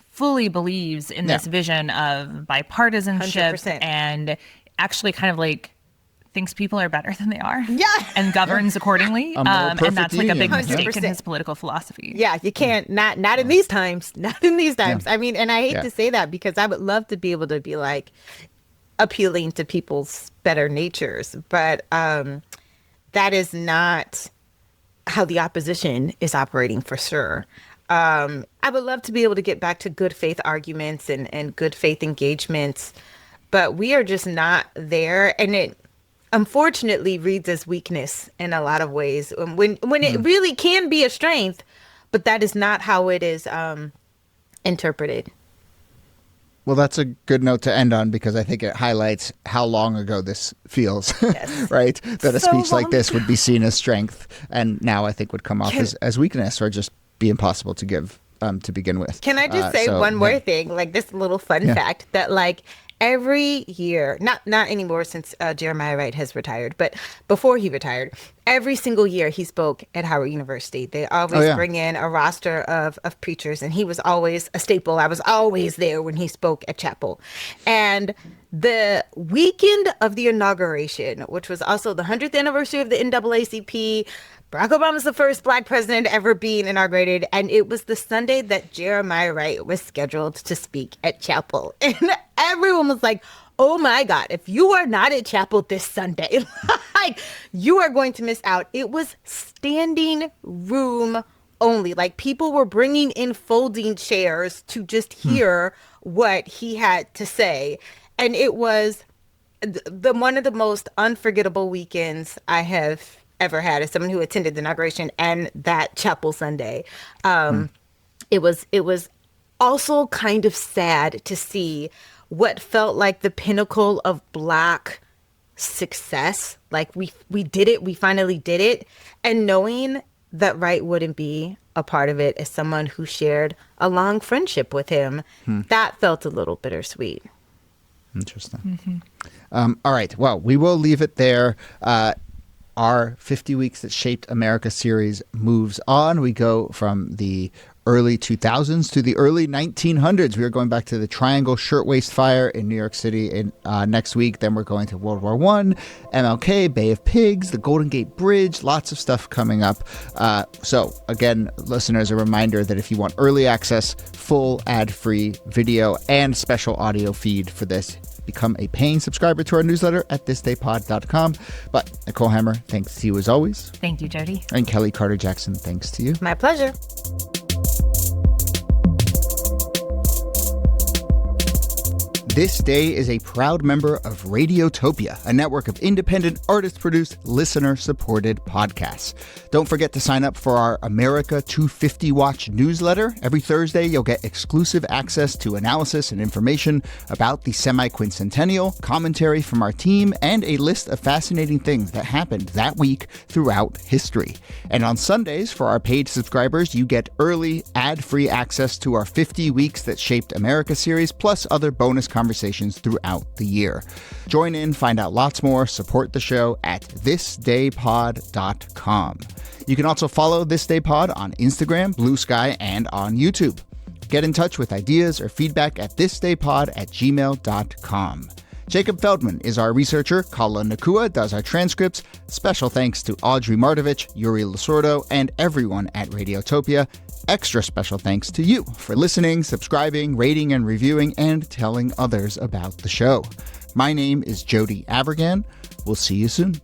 Speaker 2: fully believes in this vision of bipartisanship 100%. And actually kind of like thinks people are better than they are.
Speaker 3: Yeah.
Speaker 2: And governs accordingly. And that's like a big mistake
Speaker 3: 100%.
Speaker 2: in his political philosophy.
Speaker 3: Yeah, you can't, not in these times. Not in these times. Yeah. I mean, and I hate to say that because I would love to be able to be like appealing to people's better natures. But that is not how the opposition is operating for sure. I would love to be able to get back to good faith arguments and good faith engagements, but we are just not there. And it unfortunately reads as weakness in a lot of ways when it really can be a strength, but that is not how it is interpreted.
Speaker 1: Well, that's a good note to end on because I think it highlights how long ago this feels, right? That a speech like this would be seen as strength and now I think would come off as weakness or just be impossible to give to begin with.
Speaker 3: Can I just say one more thing, like this little fun fact that like every year, not anymore since Jeremiah Wright has retired, but before he retired, every single year he spoke at Howard University. They always bring in a roster of preachers, and he was always a staple. I was always there when he spoke at chapel. And the weekend of the inauguration, which was also the 100th anniversary of the NAACP, Barack Obama's the first Black president ever being inaugurated, and it was the Sunday that Jeremiah Wright was scheduled to speak at chapel. And everyone was like, oh my God, if you are not at chapel this Sunday, like you are going to miss out. It was standing room only. Like people were bringing in folding chairs to just hear what he had to say. And it was one of the most unforgettable weekends I have ever had as someone who attended the inauguration and that chapel Sunday. It was also kind of sad to see what felt like the pinnacle of Black success. Like we did it, we finally did it. And knowing that Wright wouldn't be a part of it as someone who shared a long friendship with him, that felt a little bittersweet.
Speaker 1: Interesting. All right. Well, we will leave it there. Our 50 Weeks That Shaped America series moves on. We go from the early 2000s to the early 1900s. We are going back to the Triangle Shirtwaist Fire in New York City next week. Then we're going to World War I, MLK, Bay of Pigs, the Golden Gate Bridge, lots of stuff coming up. So again, listeners, a reminder that if you want early access, full ad-free video and special audio feed for this, become a paying subscriber to our newsletter at thisdaypod.com. But Nicole Hammer, thanks to you as always.
Speaker 2: Thank you, Jody.
Speaker 1: And Kelly Carter-Jackson, thanks to you.
Speaker 3: My pleasure.
Speaker 1: This Day is a proud member of Radiotopia, a network of independent, artist-produced, listener-supported podcasts. Don't forget to sign up for our America 250 Watch newsletter. Every Thursday, you'll get exclusive access to analysis and information about the semi-quincentennial, commentary from our team, and a list of fascinating things that happened that week throughout history. And on Sundays, for our paid subscribers, you get early, ad-free access to our 50 Weeks That Shaped America series, plus other bonus conversations throughout the year. Join in, find out lots more, support the show at thisdaypod.com. You can also follow This Day Pod on Instagram, Blue Sky, and on YouTube. Get in touch with ideas or feedback at thisdaypod@gmail.com. Jacob Feldman is our researcher. Kala Nakua does our transcripts. Special thanks to Audrey Martovich, Yuri Lasordo, and everyone at Radiotopia. Extra special thanks to you for listening, subscribing, rating and reviewing, and telling others about the show. My name is Jody Avirgan. We'll see you soon.